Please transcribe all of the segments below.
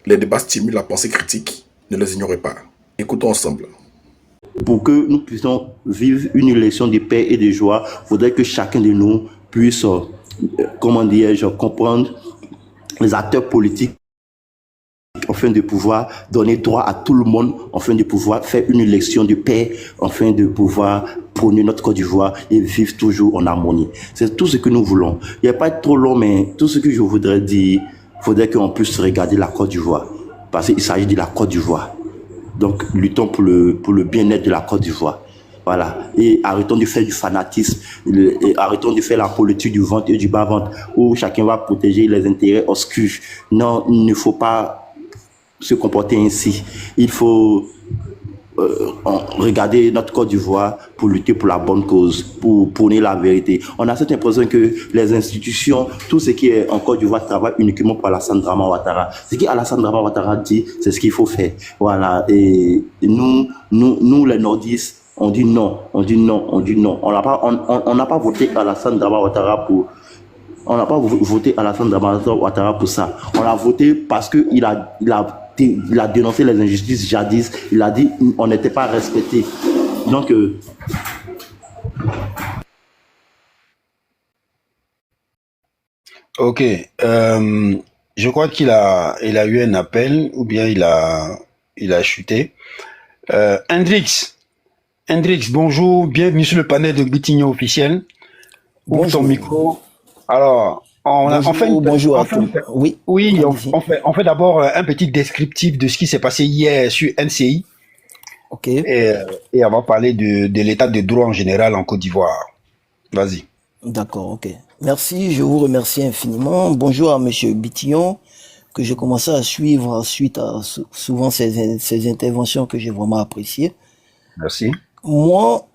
Les débats stimulent la pensée critique. Ne les ignorez pas. Écoutons ensemble. Pour que nous puissions vivre une élection de paix et de joie, il faudrait que chacun de nous puisse, comment dirais-je, comprendre les acteurs politiques afin de pouvoir donner droit à tout le monde, afin de pouvoir faire une élection de paix, afin de pouvoir prôner notre Côte d'Ivoire et vivre toujours en harmonie. C'est tout ce que nous voulons. Il n'y a pas être trop long, mais tout ce que je voudrais dire, il faudrait qu'on puisse regarder la Côte d'Ivoire, parce qu'il s'agit de la Côte d'Ivoire. Donc, luttons pour le bien-être de la Côte d'Ivoire. Voilà. Et arrêtons de faire du fanatisme, et arrêtons de faire la politique du ventre et du bas-ventre, où chacun va protéger les intérêts obscurs. Non, il ne faut pas se comporter ainsi. Il faut regarder notre Côte d'Ivoire pour lutter pour la bonne cause, pour prôner la vérité. On a cette impression que les institutions, tout ce qui est en Côte d'Ivoire travaille uniquement pour Alassane Draman Ouattara. Ce qu'Alassane Draman Ouattara dit, c'est ce qu'il faut faire. Voilà. Et nous les nordistes, on dit non, on dit non, on dit non. On n'a pas voté Alassane Draman Ouattara pour... On n'a pas voté Alassane Draman Ouattara pour ça. On l'a voté parce qu'il a dénoncé les injustices jadis. Il a dit on n'était pas respecté. Donc, Ok. Je crois il a eu un appel ou bien il a chuté. Hendrix, bonjour, bienvenue sur le panel de Bitigno officiel. Ouvre ton Bonjour. micro. Alors, Bonjour à tous. Oui, oui, allez-y. on fait d'abord un petit descriptif de ce qui s'est passé hier sur NCI Ok. et on va parler de l'état de droit en général en Côte d'Ivoire. Vas-y. D'accord, ok. Merci, je vous remercie infiniment. Bonjour à Monsieur Bitillon, que j'ai commencé à suivre suite à souvent ces interventions que j'ai vraiment appréciées. Merci. Moi,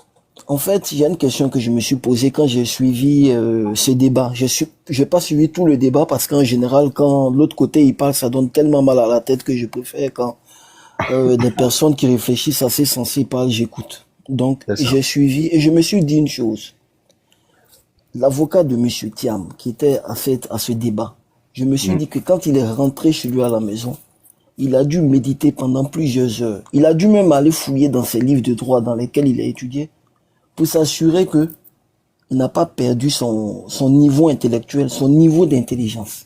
en fait, il y a une question que je me suis posée quand j'ai suivi ce débat. J'ai pas suivi tout le débat parce qu'en général, quand l'autre côté il parle, ça donne tellement mal à la tête que je préfère quand des personnes qui réfléchissent assez sensées parlent, j'écoute. Donc, C'est ça. j'ai suivi et je me suis dit une chose. L'avocat de Monsieur Thiam, qui était à ce débat, je me suis dit que quand il est rentré chez lui à la maison, il a dû méditer pendant plusieurs heures. Il a dû même aller fouiller dans ses livres de droit dans lesquels il a étudié pour s'assurer que il n'a pas perdu son niveau intellectuel, son niveau d'intelligence.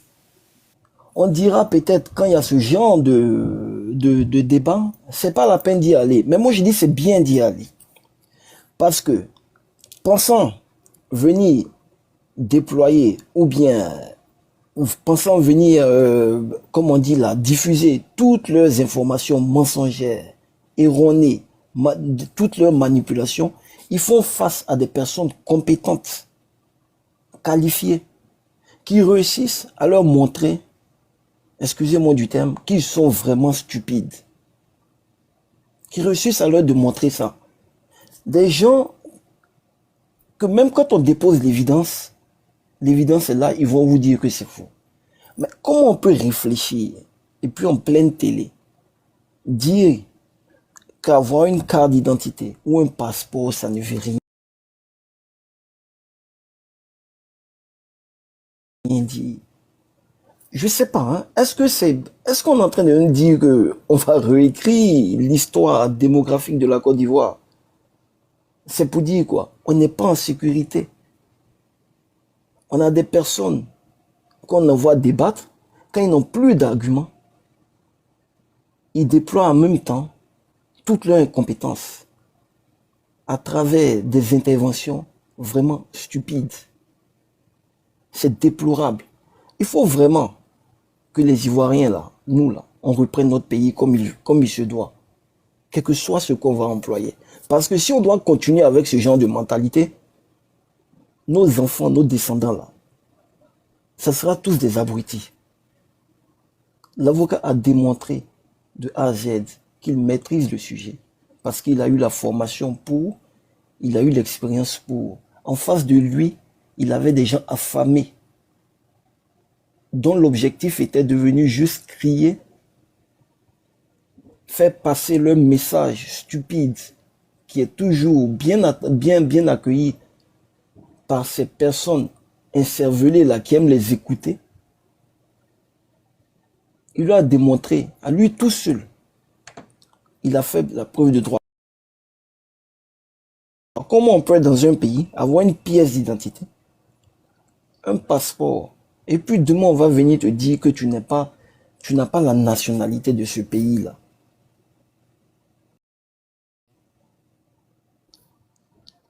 On dira peut-être quand il y a ce genre de débat, c'est pas la peine d'y aller. Mais moi je dis c'est bien d'y aller. Parce que, pensant venir déployer ou bien pensant venir, comme on dit là, diffuser toutes leurs informations mensongères, erronées, toutes leurs manipulations, ils font face à des personnes compétentes, qualifiées, qui réussissent à leur montrer, excusez-moi du terme, qu'ils sont vraiment stupides. Qui réussissent à leur démontrer ça. Des gens que même quand on dépose l'évidence est là, ils vont vous dire que c'est faux. Mais comment on peut réfléchir et puis en pleine télé, dire qu'avoir une carte d'identité ou un passeport, ça ne veut rien dire. Je sais pas, hein. Est-ce qu'on est en train de nous dire que on va réécrire l'histoire démographique de la Côte d'Ivoire? C'est pour dire quoi? On n'est pas en sécurité. On a des personnes qu'on envoie débattre, quand ils n'ont plus d'arguments, ils déploient en même temps toute leur incompétence à travers des interventions vraiment stupides. C'est déplorable. Il faut vraiment que les Ivoiriens, là, nous, là, on reprenne notre pays comme il se doit. Quel que soit ce qu'on va employer. Parce que si on doit continuer avec ce genre de mentalité, nos enfants, nos descendants, là, ça sera tous des abrutis. L'avocat a démontré de A à Z qu'il maîtrise le sujet. Parce qu'il a eu la formation pour, il a eu l'expérience pour. En face de lui, il avait des gens affamés, dont l'objectif était devenu juste crier, faire passer leur message stupide, qui est toujours bien accueilli par ces personnes incervelées là qui aiment les écouter. Il lui a démontré, à lui tout seul, il a fait la preuve de droit. Alors, comment on peut être dans un pays, avoir une pièce d'identité, un passeport, et puis demain on va venir te dire que tu n'as pas la nationalité de ce pays-là.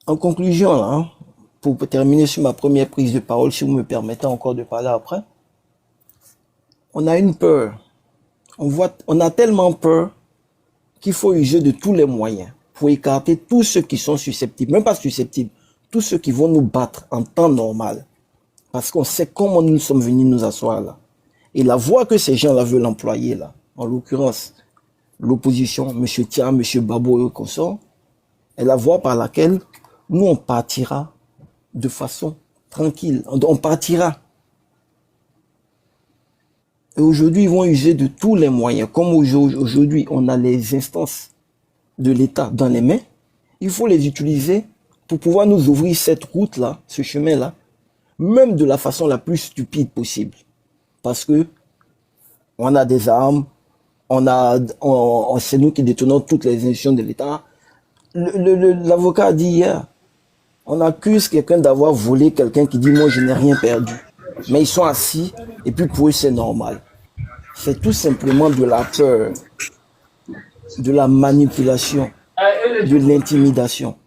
En conclusion, là, hein, pour terminer sur ma première prise de parole, si vous me permettez encore de parler après, on a une peur. On a tellement peur qu'il faut user de tous les moyens pour écarter tous ceux qui sont susceptibles, même pas susceptibles, tous ceux qui vont nous battre en temps normal. Parce qu'on sait comment nous sommes venus nous asseoir là. Et la voie que ces gens-là veulent employer là, en l'occurrence, l'opposition, M. Thiam, M. Babo et consorts, est la voie par laquelle nous on partira de façon tranquille. On partira. Et aujourd'hui, ils vont user de tous les moyens. Comme aujourd'hui, on a les instances de l'État dans les mains, il faut les utiliser pour pouvoir nous ouvrir cette route-là, ce chemin-là, même de la façon la plus stupide possible. Parce que on a des armes, c'est nous qui détenons toutes les institutions de l'État. L'avocat a dit hier, on accuse quelqu'un d'avoir volé quelqu'un qui dit « moi je n'ai rien perdu ». Mais ils sont assis et puis pour eux c'est normal. C'est tout simplement de la peur, de la manipulation, de l'intimidation.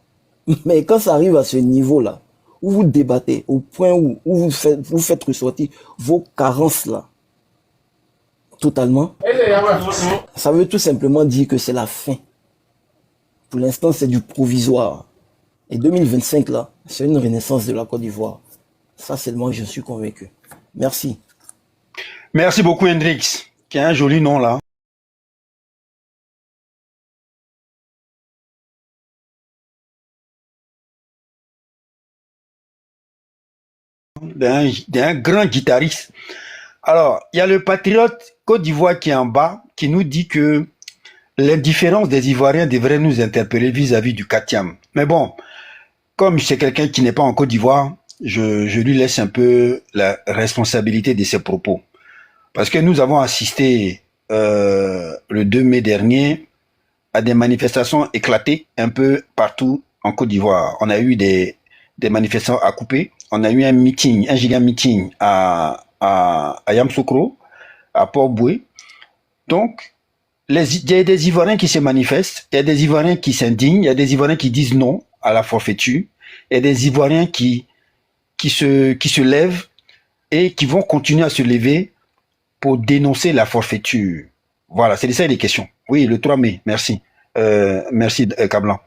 Mais quand ça arrive à ce niveau-là, où vous débattez, au point où vous faites ressortir vos carences là, totalement, ça veut tout simplement dire que c'est la fin. Pour l'instant, c'est du provisoire. Et 2025 là, c'est une renaissance de la Côte d'Ivoire. Ça seulement, je suis convaincu. Merci. Merci beaucoup, Hendrix, qui a un joli nom là. D'un grand guitariste. Alors, il y a le patriote Côte d'Ivoire qui est en bas, qui nous dit que l'indifférence des Ivoiriens devrait nous interpeller vis-à-vis du Katiam. Mais bon, comme c'est quelqu'un qui n'est pas en Côte d'Ivoire, je lui laisse un peu la responsabilité de ses propos. Parce que nous avons assisté le 2 mai dernier à des manifestations éclatées un peu partout en Côte d'Ivoire. On a eu des manifestants à couper. On a eu un meeting, un giga meeting à Yamoussoukro, à Port-Boué. Donc, il y a des Ivoiriens qui se manifestent, il y a des Ivoiriens qui s'indignent, il y a des Ivoiriens qui disent non à la forfaiture, il y a des Ivoiriens qui se lèvent et qui vont continuer à se lever pour dénoncer la forfaiture. Voilà, c'est de ça les questions. Oui, le 3 mai, merci. Merci, Kablan.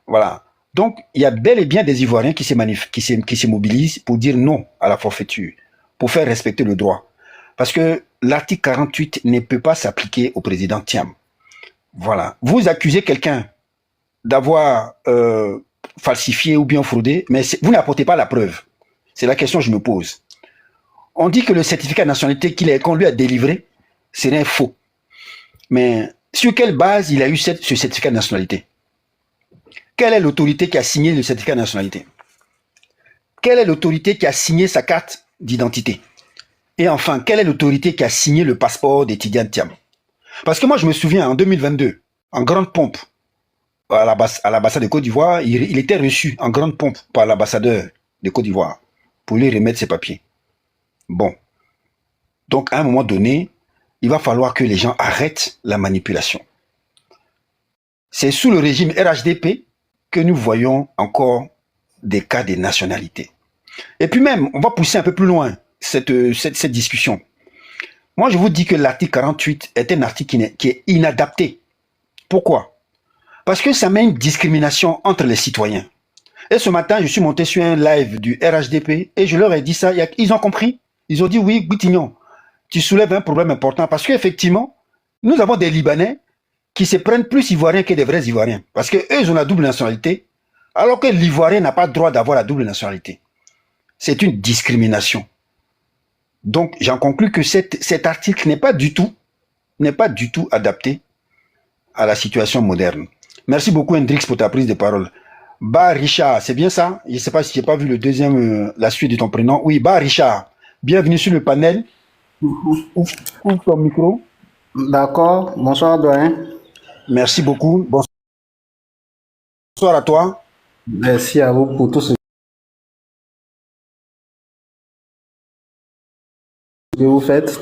Voilà. Donc, il y a bel et bien des Ivoiriens qui se mobilisent pour dire non à la forfaiture, pour faire respecter le droit. Parce que l'article 48 ne peut pas s'appliquer au président Thiam. Voilà. Vous accusez quelqu'un d'avoir falsifié ou bien fraudé, mais vous n'apportez pas la preuve. C'est la question que je me pose. On dit que le certificat de nationalité qu'on lui a délivré serait faux. Mais sur quelle base il a eu ce certificat de nationalité? Quelle est l'autorité qui a signé le certificat de nationalité? Quelle est l'autorité qui a signé sa carte d'identité? Et enfin, quelle est l'autorité qui a signé le passeport des Tidiane Thiam? Parce que moi, je me souviens, en 2022, en grande pompe, à l'ambassade de Côte d'Ivoire, il était reçu en grande pompe par l'ambassadeur de Côte d'Ivoire pour lui remettre ses papiers. Bon. Donc, à un moment donné, il va falloir que les gens arrêtent la manipulation. C'est sous le régime RHDP que nous voyons encore des cas de nationalité. Et puis même, on va pousser un peu plus loin cette discussion. Moi, je vous dis que l'article 48 est un article qui est inadapté. Pourquoi? Parce que ça met une discrimination entre les citoyens. Et ce matin, je suis monté sur un live du RHDP et je leur ai dit ça. Ils ont compris. Ils ont dit, oui, Guitignon, tu soulèves un problème important. Parce qu'effectivement, nous avons des Libanais qui se prennent plus Ivoiriens que des vrais Ivoiriens. Parce qu'eux, ils ont la double nationalité, alors que l'Ivoirien n'a pas le droit d'avoir la double nationalité. C'est une discrimination. Donc, j'en conclus que cet article n'est pas du tout adapté à la situation moderne. Merci beaucoup, Hendrix, pour ta prise de parole. Bah Richard, c'est bien ça? Je ne sais pas si tu n'as pas vu le deuxième, la suite de ton prénom. Oui, Bah Richard, bienvenue sur le panel. Ouvre ton micro. D'accord. Bonsoir, doyen. Merci beaucoup. Bonsoir à toi. Merci à vous pour tout ce que vous faites.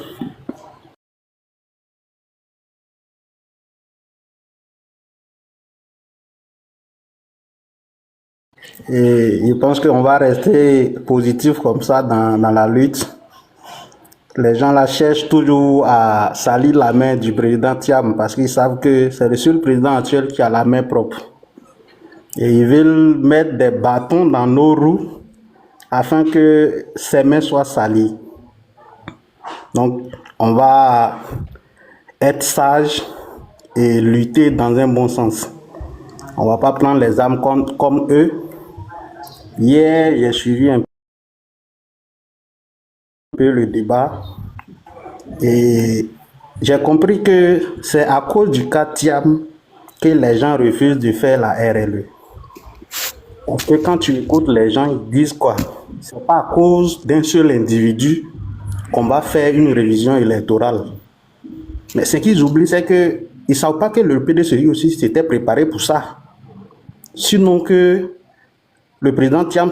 Et je pense qu'on va rester positif comme ça dans la lutte. Les gens là cherchent toujours à salir la main du président Thiam parce qu'ils savent que c'est le seul président actuel qui a la main propre. Et ils veulent mettre des bâtons dans nos roues afin que ses mains soient salies. Donc, on va être sage et lutter dans un bon sens. On va pas prendre les armes comme eux. Hier, j'ai suivi un peu le débat et j'ai compris que c'est à cause du cas Thiam que les gens refusent de faire la RLE. Parce que quand tu écoutes les gens, ils disent quoi? C'est pas à cause d'un seul individu qu'on va faire une révision électorale. Mais ce qu'ils oublient, c'est que ils ne savent pas que le PDCI aussi s'était préparé pour ça. Sinon que le président Thiam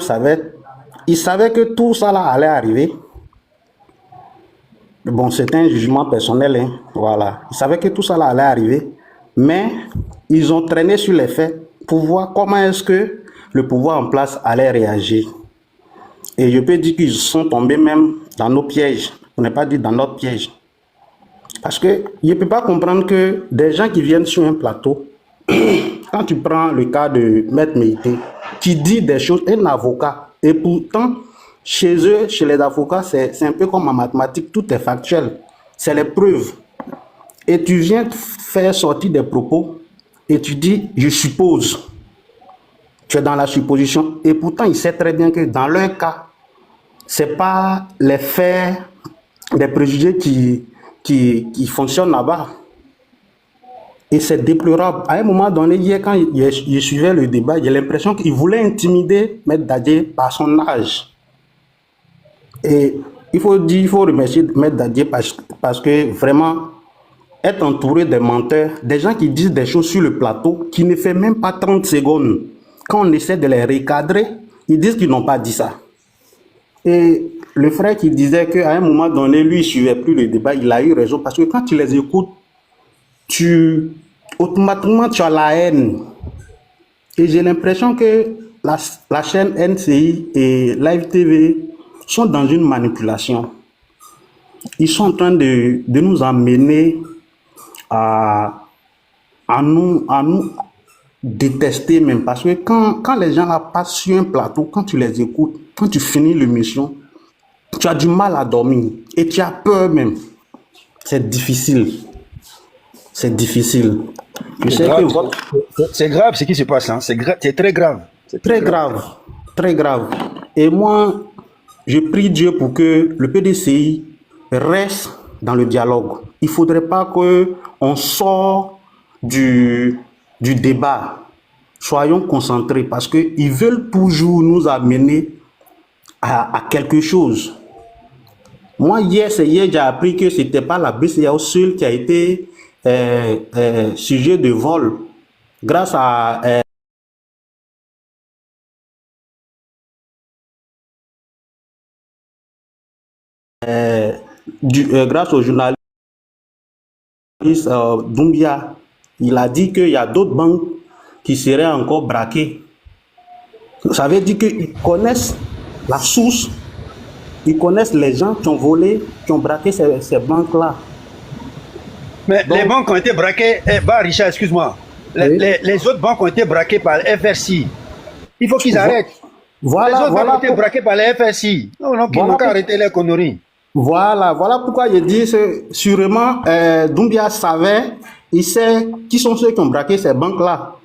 il savait que tout ça là allait arriver. Bon, c'est un jugement personnel, hein, voilà. Ils savaient que tout ça là allait arriver, mais ils ont traîné sur les faits pour voir comment est-ce que le pouvoir en place allait réagir. Et je peux dire qu'ils sont tombés même dans nos pièges. On n'est pas dit dans notre piège. Parce que je ne peux pas comprendre que des gens qui viennent sur un plateau, quand tu prends le cas de Maître Meïté, qui dit des choses, un avocat, et pourtant, chez eux, chez les avocats, c'est un peu comme en mathématiques, tout est factuel. C'est les preuves. Et tu viens faire sortir des propos et tu dis, je suppose. Tu es dans la supposition. Et pourtant, il sait très bien que dans leur cas, ce n'est pas les faits des préjugés qui fonctionnent là-bas. Et c'est déplorable. À un moment donné, hier, quand je suivais le débat, j'ai l'impression qu'il voulait intimider Maître Dadje par son âge. Et il faut remercier Maître Dadje parce que vraiment, être entouré de menteurs, des gens qui disent des choses sur le plateau, qui ne fait même pas 30 secondes. Quand on essaie de les recadrer, ils disent qu'ils n'ont pas dit ça. Et le frère qui disait qu'à un moment donné, lui, il ne suivait plus le débat, il a eu raison. Parce que quand tu les écoutes, automatiquement, tu as la haine. Et j'ai l'impression que la chaîne NCI et Live TV sont dans une manipulation. Ils sont en train de nous amener à nous détester même. Parce que quand les gens là passent sur un plateau, quand tu les écoutes, quand tu finis l'émission, tu as du mal à dormir et tu as peur même. C'est difficile. C'est difficile. C'est grave ce qui se passe. Hein. C'est très grave. Très grave. Très grave. Et moi, je prie Dieu pour que le PDCI reste dans le dialogue. Il ne faudrait pas qu'on sorte du débat. Soyons concentrés parce qu'ils veulent toujours nous amener à quelque chose. Moi, hier, j'ai appris que ce n'était pas la BCEAO seule qui a été sujet de vol grâce à grâce au journaliste Doumbia. Il a dit qu'il y a d'autres banques qui seraient encore braquées. Ça veut dire qu'ils connaissent la source, ils connaissent les gens qui ont volé, qui ont braqué ces banques-là. Mais donc, les banques ont été braquées, Richard, excuse-moi. Les autres banques ont été braquées par FRC. Il faut qu'ils arrêtent. Voilà, les autres banques ont été braquées par les FRC. Non, ils n'ont qu'à arrêter les conneries. Voilà pourquoi je dis sûrement Doumbia savait, il sait qui sont ceux qui ont braqué ces banques-là.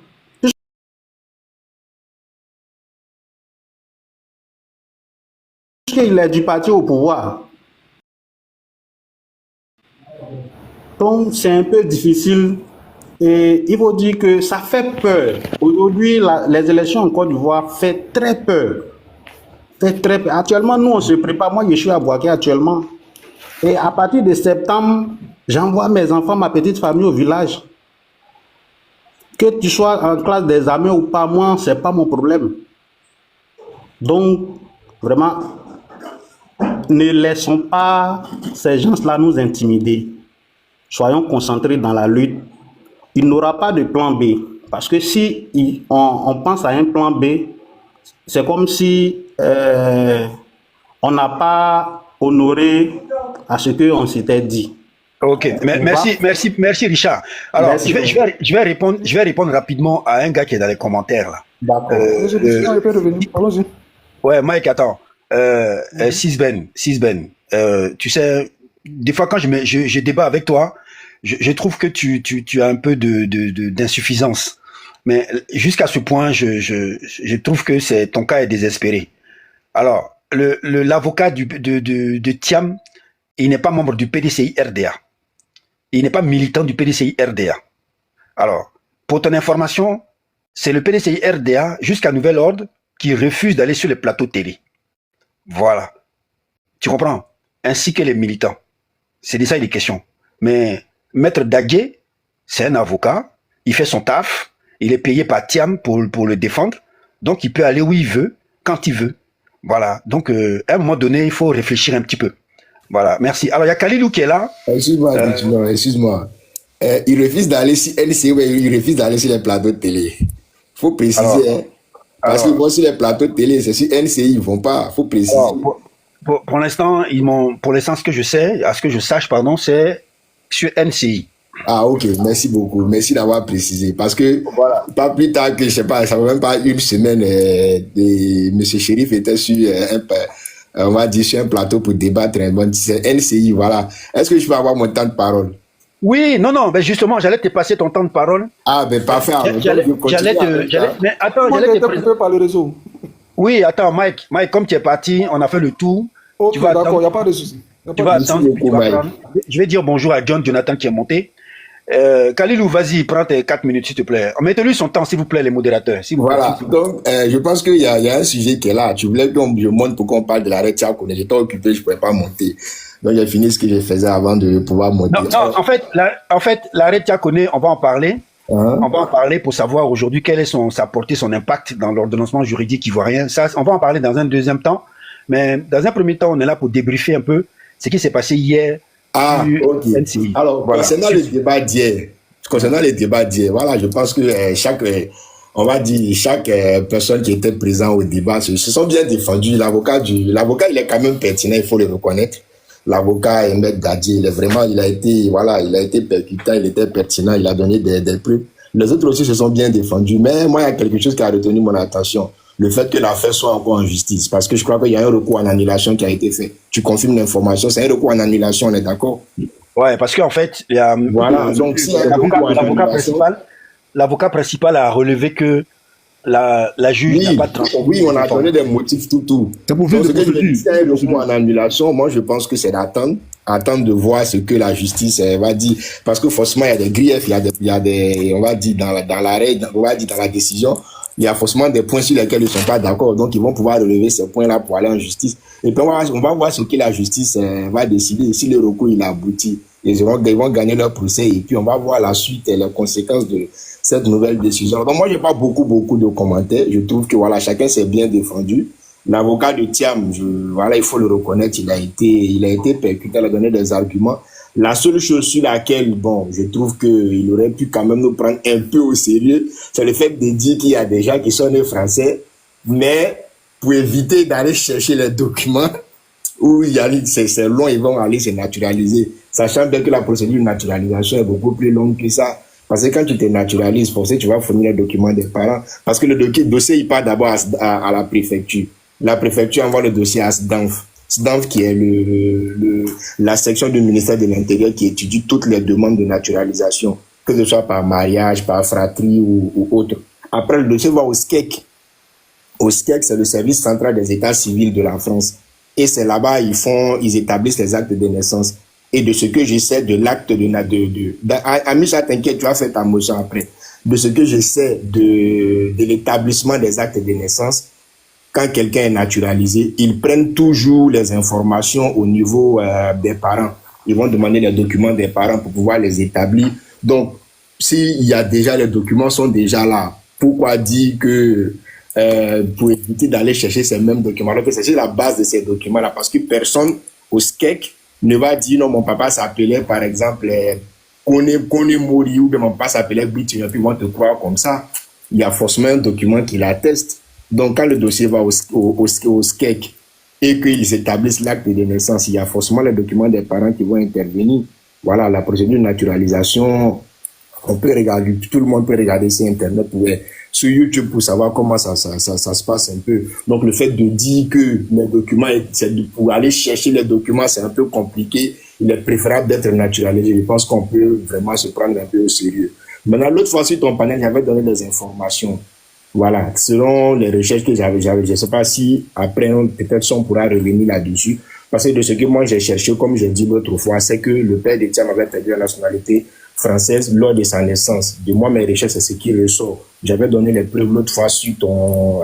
Puisqu'il est du parti au pouvoir. Donc c'est un peu difficile et il faut dire que ça fait peur. Aujourd'hui, les élections en Côte d'Ivoire fait très peur. Très peur. Actuellement, nous on se prépare. Moi je suis à Boaké actuellement. Et à partir de septembre, J'envoie mes enfants, ma petite famille au village. Que tu sois en classe des armées ou pas, moi, c'est pas mon problème. Donc, vraiment, ne laissons pas ces gens-là nous intimider. Soyons concentrés dans la lutte. Il n'aura pas de plan B. Parce que si on pense à un plan B, c'est comme si on n'a pas honoré à ce qu'on s'était dit. Ok, merci Richard. Alors, Merci je vais répondre rapidement à un gars qui est dans les commentaires là. D'accord. Allons-y. Ouais, Mike, attends. Sisben, tu sais, des fois quand je débat avec toi, je trouve que tu as un peu d'insuffisance. Mais jusqu'à ce point, je trouve que ton cas est désespéré. Alors, l'avocat de Thiam, il n'est pas membre du PDCI RDA. Il n'est pas militant du PDCI RDA. Alors, pour ton information, c'est le PDCI RDA, jusqu'à nouvel ordre, qui refuse d'aller sur les plateaux télé. Voilà. Tu comprends? Ainsi que les militants. C'est de ça il est question. Mais Maître Daguet, c'est un avocat, il fait son taf, il est payé par Thiam pour le défendre, donc il peut aller où il veut, quand il veut. Voilà. Donc, à un moment donné, il faut réfléchir un petit peu. Voilà, merci. Alors, il y a Khalilou qui est là. Excuse-moi. Il refuse d'aller sur NCI, il refuse d'aller sur les plateaux de télé. Faut préciser. Parce qu'ils vont sur les plateaux de télé, c'est sur NCI, ils vont pas. Faut préciser. Pour l'instant, pour l'instant, ce que je sais, à ce que je sache, pardon, c'est sur NCI. Ah, ok, merci beaucoup. Merci d'avoir précisé. Parce que, voilà, pas plus tard que, je sais pas, ça ne fait même pas une semaine, M. Chérif était sur on va dire sur un plateau pour débattre. C'est NCI, voilà. Est-ce que je peux avoir mon temps de parole? Oui, non, ben justement, j'allais te passer ton temps de parole. Ah, ben parfait. Mais attends, j'allais te présenter par le réseau. Oui, attends, Mike, comme tu es parti, on a fait le tour. Ok, d'accord, il n'y a pas de souci. Tu vas attendre. Je vais dire bonjour à Jonathan qui est monté. Khalilou, vas-y, prends tes 4 minutes, s'il te plaît. Mettez-lui son temps, s'il vous plaît, les modérateurs. Voilà, donc, je pense qu'il y a un sujet qui est là. Tu voulais que je monte pour qu'on parle de l'arrêt Tchao. J'étais occupé, je ne pouvais pas monter. Donc, j'ai fini ce que je faisais avant de pouvoir monter. Non, en fait, l'arrêt Tchao, on va en parler. On va en parler pour savoir aujourd'hui quelle est sa portée, son impact dans l'ordonnancement juridique ivoirien. Ça, on va en parler dans un deuxième temps. Mais dans un premier temps, on est là pour débriefer un peu ce qui s'est passé hier. Ah, ok. Alors, voilà. Concernant les débats d'hier, voilà, je pense que chaque personne qui était présente au débat se sont bien défendus. L'avocat, il est quand même pertinent, il faut le reconnaître. L'avocat Ahmed Gadier, il a été percutant, il était pertinent, il a donné des preuves. Les autres aussi se sont bien défendus. Mais moi, il y a quelque chose qui a retenu mon attention. Le fait que l'affaire soit encore en justice. Parce que je crois qu'il y a un recours en annulation qui a été fait. Tu confirmes l'information, c'est un recours en annulation, on est d'accord? Ouais, parce qu'en fait, il y a donc, si l'avocat principal a relevé que la juge n'a pas transformé. Oui, on a donné des motifs tout. C'est pour vivre de si il y a un recours en annulation, moi je pense que c'est d'attendre de voir ce que la justice va dire. Parce que forcément, il y a des griefs, il y a des on va dire, dans l'arrêt, on va dire, dans la décision, il y a forcément des points sur lesquels ils ne sont pas d'accord. Donc, ils vont pouvoir relever ces points-là pour aller en justice. Et puis, on va voir ce que la justice va décider. Si le recours il aboutit, ils vont gagner leur procès. Et puis, on va voir la suite et les conséquences de cette nouvelle décision. Donc, moi, je n'ai pas beaucoup de commentaires. Je trouve que voilà, chacun s'est bien défendu. L'avocat de Thiam, il faut le reconnaître, il a été percuté, il a donné des arguments. La seule chose sur laquelle, je trouve qu'il aurait pu quand même nous prendre un peu au sérieux, c'est le fait de dire qu'il y a des gens qui sont nés français, mais pour éviter d'aller chercher les documents, où c'est long, ils vont aller se naturaliser. Sachant bien que la procédure de naturalisation est beaucoup plus longue que ça. Parce que quand tu te naturalises, tu vas fournir les documents des parents. Parce que le dossier, il part d'abord à la préfecture. La préfecture envoie le dossier à SDANF. SDANF qui est la section du ministère de l'Intérieur qui étudie toutes les demandes de naturalisation, que ce soit par mariage, par fratrie ou autre. Après, le dossier va au SCEC. Au SCEC, c'est le service central des états civils de la France. Et c'est là-bas, ils établissent les actes de naissance. Et de ce que je sais de l'acte Amisha, t'inquiète, tu vas faire ta motion après. De ce que je sais de l'établissement des actes de naissance, quand quelqu'un est naturalisé, ils prennent toujours les informations au niveau des parents. ils vont demander les documents des parents pour pouvoir les établir. Donc, s'il y a déjà les documents sont déjà là, pourquoi dire que pour éviter d'aller chercher ces mêmes documents, alors que c'est la base de ces documents-là, parce que personne au SKEC ne va dire non, mon papa s'appelait par exemple Kone Mori ou bien mon papa s'appelait Bitu, puis ils vont te croire comme ça. Il y a forcément un document qui l'atteste. Donc quand le dossier va au SKEC et qu'ils établissent l'acte de naissance, il y a forcément les documents des parents qui vont intervenir. Voilà, la procédure de naturalisation, on peut regarder, tout le monde peut regarder sur Internet, sur YouTube pour savoir comment ça se passe un peu. Donc le fait de dire que les documents, pour aller chercher les documents, c'est un peu compliqué. Il est préférable d'être naturalisé. Je pense qu'on peut vraiment se prendre un peu au sérieux. Maintenant, l'autre fois sur ton panel, j'avais donné des informations. Voilà, selon les recherches que j'avais, je ne sais pas si après, peut-être on pourra revenir là-dessus. Parce que de ce que moi j'ai cherché, comme j'ai dit l'autre fois, c'est que le père de Thiam avait perdu la nationalité française lors de sa naissance. De moi, mes recherches, c'est ce qui ressort. J'avais donné les preuves l'autre fois sur ton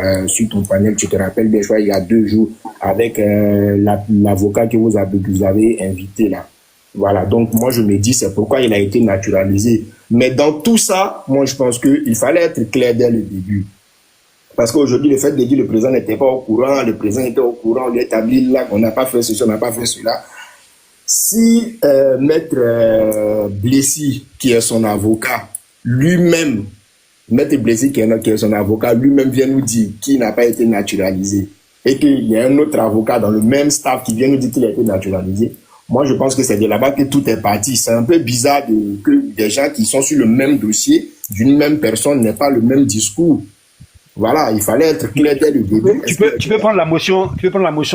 panel, tu te rappelles bien, je crois, il y a 2 jours, avec l'avocat que vous avez invité là. Voilà, donc moi je me dis, c'est pourquoi il a été naturalisé. Mais dans tout ça, moi je pense qu'il fallait être clair dès le début. Parce qu'aujourd'hui, le fait de dire le président n'était pas au courant, le président était au courant, on lui a établi là qu'on n'a pas fait ceci, on n'a pas fait cela. Si Maître Blessy, qui est son avocat, lui-même, Maître Blessy, qui est son avocat, lui-même vient nous dire qu'il n'a pas été naturalisé, et qu'il y a un autre avocat dans le même staff qui vient nous dire qu'il a été naturalisé, moi je pense que c'est de là-bas que tout est parti. C'est un peu bizarre que des gens qui sont sur le même dossier, d'une même personne, n'aient pas le même discours. Voilà, il fallait être clair dès le début. Tu peux prendre la motion,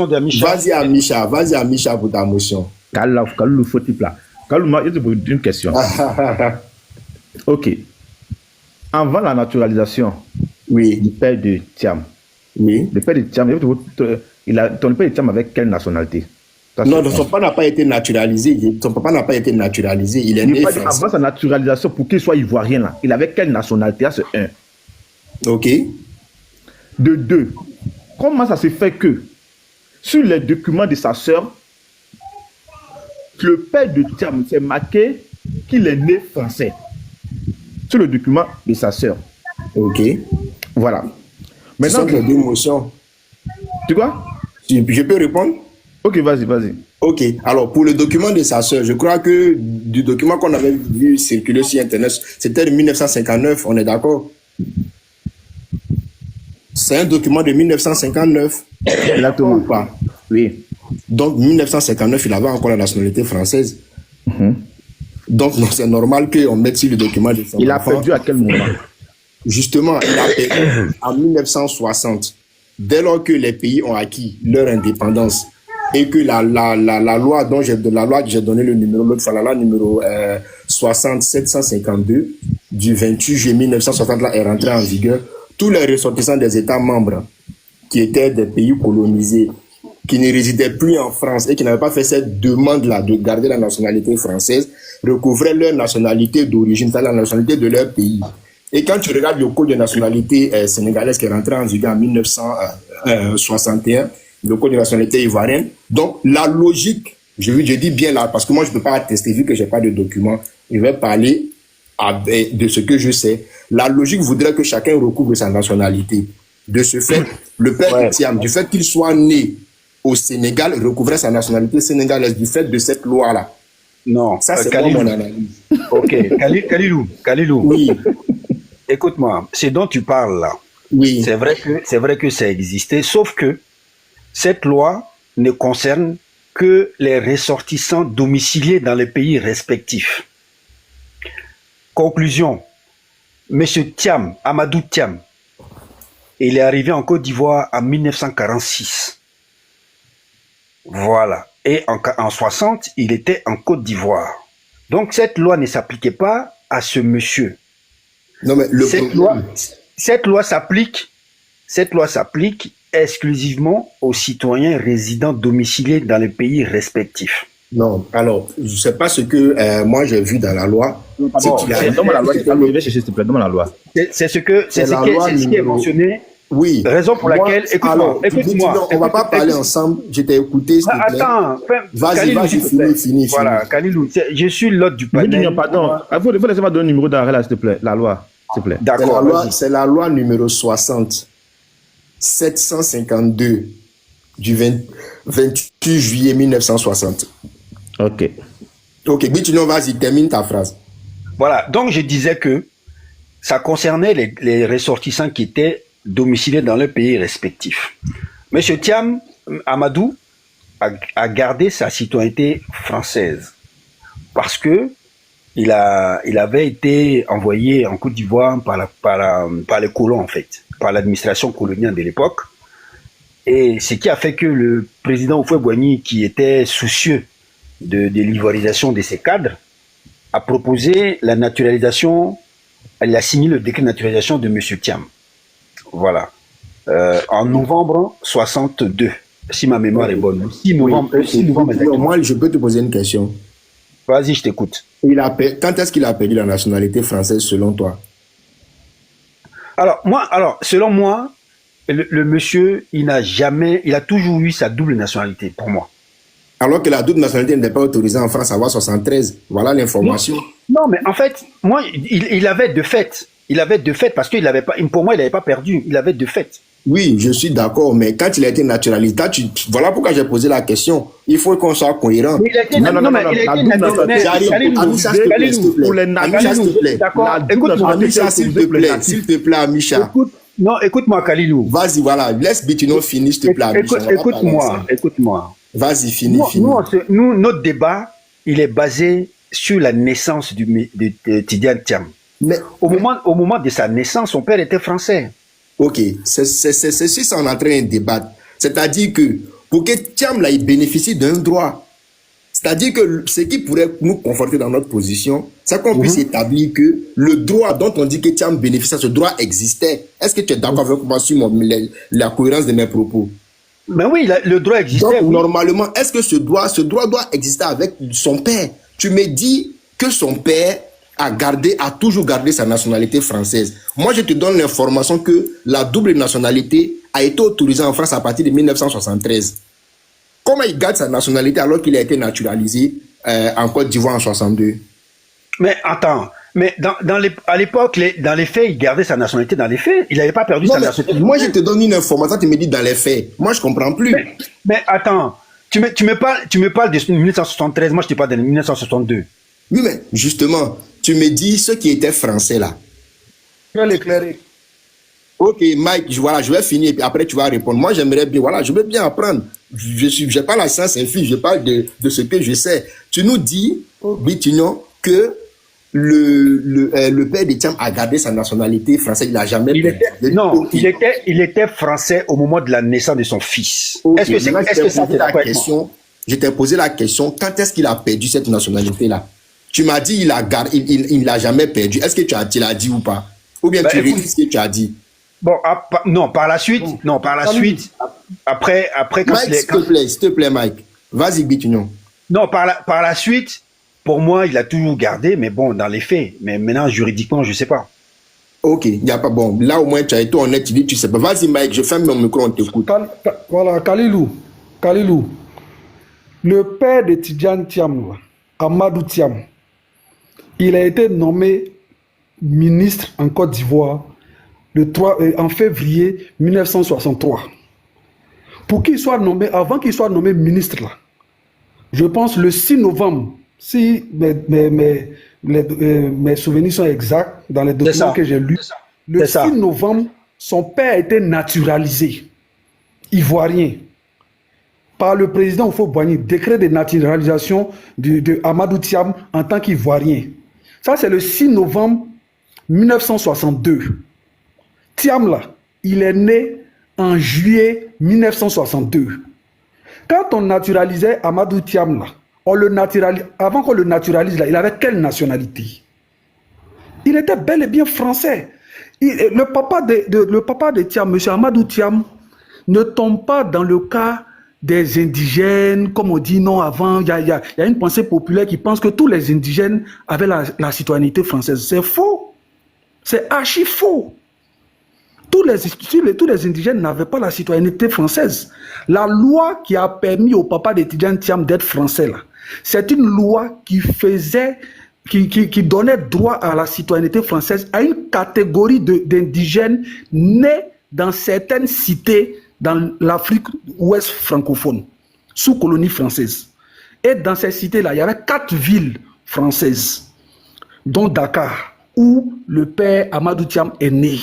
d'Amicha. Vas-y Amicha pour ta motion. Kalou, faut type là. Kalou, je te pose une question. Ok. Avant la naturalisation du père de Thiam, le père de Thiam, ton père de Thiam avec quelle nationalité? Non, son papa n'a pas été naturalisé. Il est né français. Avant sa naturalisation, pour qu'il soit ivoirien là, il avait quelle nationalité? C'est 1. Ok. De 2, comment ça se fait que sur les documents de sa sœur, le père de Thiam s'est marqué qu'il est né français sur le document de sa sœur? Ok. Voilà. Maintenant, les 2 motions. Tu quoi? Je peux répondre? Ok, vas-y. Ok. Alors, pour le document de sa sœur, je crois que du document qu'on avait vu circuler sur Internet, c'était de 1959, on est d'accord? C'est un document de 1959. Exactement. Ou pas? Oui. Donc, 1959, il avait encore la nationalité française. Donc, c'est normal qu'on mette sur le document de son Il a enfant. perdu à quel moment? Justement, il a perdu en 1960. Dès lors que les pays ont acquis leur indépendance et que la loi que j'ai donné le numéro, l'autre fois, la loi numéro 6752 du 28 juillet 1960 là, est rentrée en vigueur, tous les ressortissants des États membres qui étaient des pays colonisés, qui ne résidaient plus en France et qui n'avaient pas fait cette demande-là de garder la nationalité française, recouvraient leur nationalité d'origine, c'est-à-dire la nationalité de leur pays. Et quand tu regardes le code de nationalité sénégalaise qui est rentré en vigueur en 1961, le code de nationalité ivoirienne, donc la logique, je dis bien là, parce que moi je ne peux pas attester vu que je n'ai pas de document, je vais parler de ce que je sais. La logique voudrait que chacun recouvre sa nationalité. De ce fait, le père de Thiam, du fait qu'il soit né au Sénégal, recouvrait sa nationalité sénégalaise du fait de cette loi-là. Non, ça c'est Kalilou. mon analyse. Ok, Kalilou. Oui. Écoute-moi, ce dont tu parles là, Oui. c'est vrai que ça existait, sauf que cette loi ne concerne que les ressortissants domiciliés dans les pays respectifs. Conclusion, Monsieur Thiam, Amadou Thiam, il est arrivé en Côte d'Ivoire en 1946. Voilà. Et en 60, il était en Côte d'Ivoire. Donc cette loi ne s'appliquait pas à ce monsieur. Non, mais cette loi s'applique exclusivement aux citoyens résidents domiciliés dans les pays respectifs. Non, alors, je ne sais pas ce que moi j'ai vu dans la loi. Donne-moi la loi, s'il te plaît, donne-moi la loi. C'est ce qui est mentionné. Oui. Raison pour laquelle, écoute-moi, on va pas parler ensemble. Je t'ai écouté. Attends, vas-y, finis. Voilà, Kalilou, je suis l'hôte du panel. Pardon, il faut laisser moi donner le numéro d'arrêt là, s'il te plaît. La loi, s'il te plaît. D'accord. C'est la loi numéro 60 752 du 28 juillet 1960. Ok. Ok, Bitignon, vas-y, termine ta phrase. Voilà, donc je disais que ça concernait les ressortissants qui étaient domiciliés dans leurs pays respectifs. Monsieur Thiam Amadou a gardé sa citoyenneté française parce que il avait été envoyé en Côte d'Ivoire par les colons, en fait, par l'administration coloniale de l'époque. Et ce qui a fait que le président Houphouët-Boigny, qui était soucieux de l'ivoirisation de ses cadres, a proposé la naturalisation, elle a signé le décret de naturalisation de M. Thiam. Voilà. En novembre 62, si ma mémoire est bonne. 6 novembre, moi, je peux te poser une question. Vas-y, je t'écoute. Quand est-ce qu'il a perdu la nationalité française selon toi? Alors, selon moi, le monsieur, il a toujours eu sa double nationalité, pour moi. Alors que la double nationalité n'est pas autorisée en France avant 73. Voilà l'information. Non, mais en fait, moi, il avait de fait. Il avait de fait parce qu'il avait pas, pour moi, il n'avait pas perdu. Il avait de fait. Oui, je suis d'accord, mais quand il a été naturalisé, voilà pourquoi j'ai posé la question. Il faut qu'on soit cohérent. Mais il a été naturalisé. D'accord. Écoute-moi, s'il te plaît, Amisha. Écoute-moi, Kalilou. Vas-y, voilà. Laisse Bitignon finir, s'il te plaît, Amisha. Écoute-moi. Vas-y, finis. Nous, notre débat, il est basé sur la naissance de Tidiane Thiam. Mais au moment de sa naissance, son père était français. Ok, c'est ça on est en train de débattre. C'est-à-dire que pour que Thiam là, il bénéficie d'un droit, c'est-à-dire que ce qui pourrait nous conforter dans notre position, c'est qu'on puisse établir que le droit dont on dit que Thiam bénéficie, ce droit existait. Est-ce que tu es d'accord avec moi sur la cohérence de mes propos? Ben oui, le droit existait. Donc, normalement, est-ce que ce droit doit exister avec son père? Tu me dis que son père a toujours gardé sa nationalité française. Moi, je te donne l'information que la double nationalité a été autorisée en France à partir de 1973. Comment il garde sa nationalité alors qu'il a été naturalisé en Côte d'Ivoire en 62? Mais attends, à l'époque, dans les faits, il gardait sa nationalité dans les faits. Il n'avait pas perdu sa nationalité. Moi, je te donne une information, tu me dis dans les faits. Moi, je ne comprends plus. Mais attends, tu me parles de 1973, moi je te parle de 1962. Oui, mais justement, tu me dis ceux qui étaient français là. Je vais l'éclairer. Ok, Mike, je vais finir et puis après tu vas répondre. Moi, j'aimerais bien, je veux bien apprendre. Je n'ai pas la science infuse, je parle de ce que je sais. Tu nous dis, Bitignon, que le père de Thiam a gardé sa nationalité française, il n'a jamais il était français au moment de la naissance de son fils. Okay. Je t'ai posé la question, quand est-ce qu'il a perdu cette nationalité-là? Tu m'as dit il l'a jamais perdu. Est-ce que tu l'as dit ou pas? Ou bien tu rédiges ce que tu as dit? Bon, par la suite, après quand Mike, s'il te plaît, Mike. Vas-y, Bitignon. Non, par la suite, pour moi, il a toujours gardé, mais bon, dans les faits. Mais maintenant, juridiquement, je ne sais pas. Ok, il n'y a pas bon. Là, au moins, tu as été honnête, tu dis, tu sais pas. Vas-y, Mike, je ferme mon micro, on t'écoute. Voilà, Kalilou. Le père de Tidiane Thiam, Amadou Thiam, il a été nommé ministre en Côte d'Ivoire en février 1963. Pour qu'il soit nommé, avant qu'il soit nommé ministre, là, je pense le 6 novembre, si mes souvenirs sont exacts dans les documents que j'ai lus, le 6 novembre, son père a été naturalisé, ivoirien, par le président Houphouët-Boigny, décret de naturalisation de Amadou Thiam en tant qu'Ivoirien. Ça, c'est le 6 novembre 1962. Thiam, là, il est né en juillet 1962. Quand on naturalisait Amadou Thiam, là, avant qu'on le naturalise, là, il avait quelle nationalité? Il était bel et bien français. Le papa de Thiam, M. Amadou Thiam, ne tombe pas dans le cas des indigènes, comme on dit non avant. Il y a une pensée populaire qui pense que tous les indigènes avaient la citoyenneté française. C'est faux. C'est archi faux. tous les indigènes n'avaient pas la citoyenneté française. La loi qui a permis au papa de Tidjane Thiam d'être français, là, c'est une loi qui donnait droit à la citoyenneté française à une catégorie d'indigènes nés dans certaines cités dans l'Afrique ouest francophone, sous colonie française. Et dans ces cités-là, il y avait 4 villes françaises, dont Dakar, où le père Amadou Thiam est né.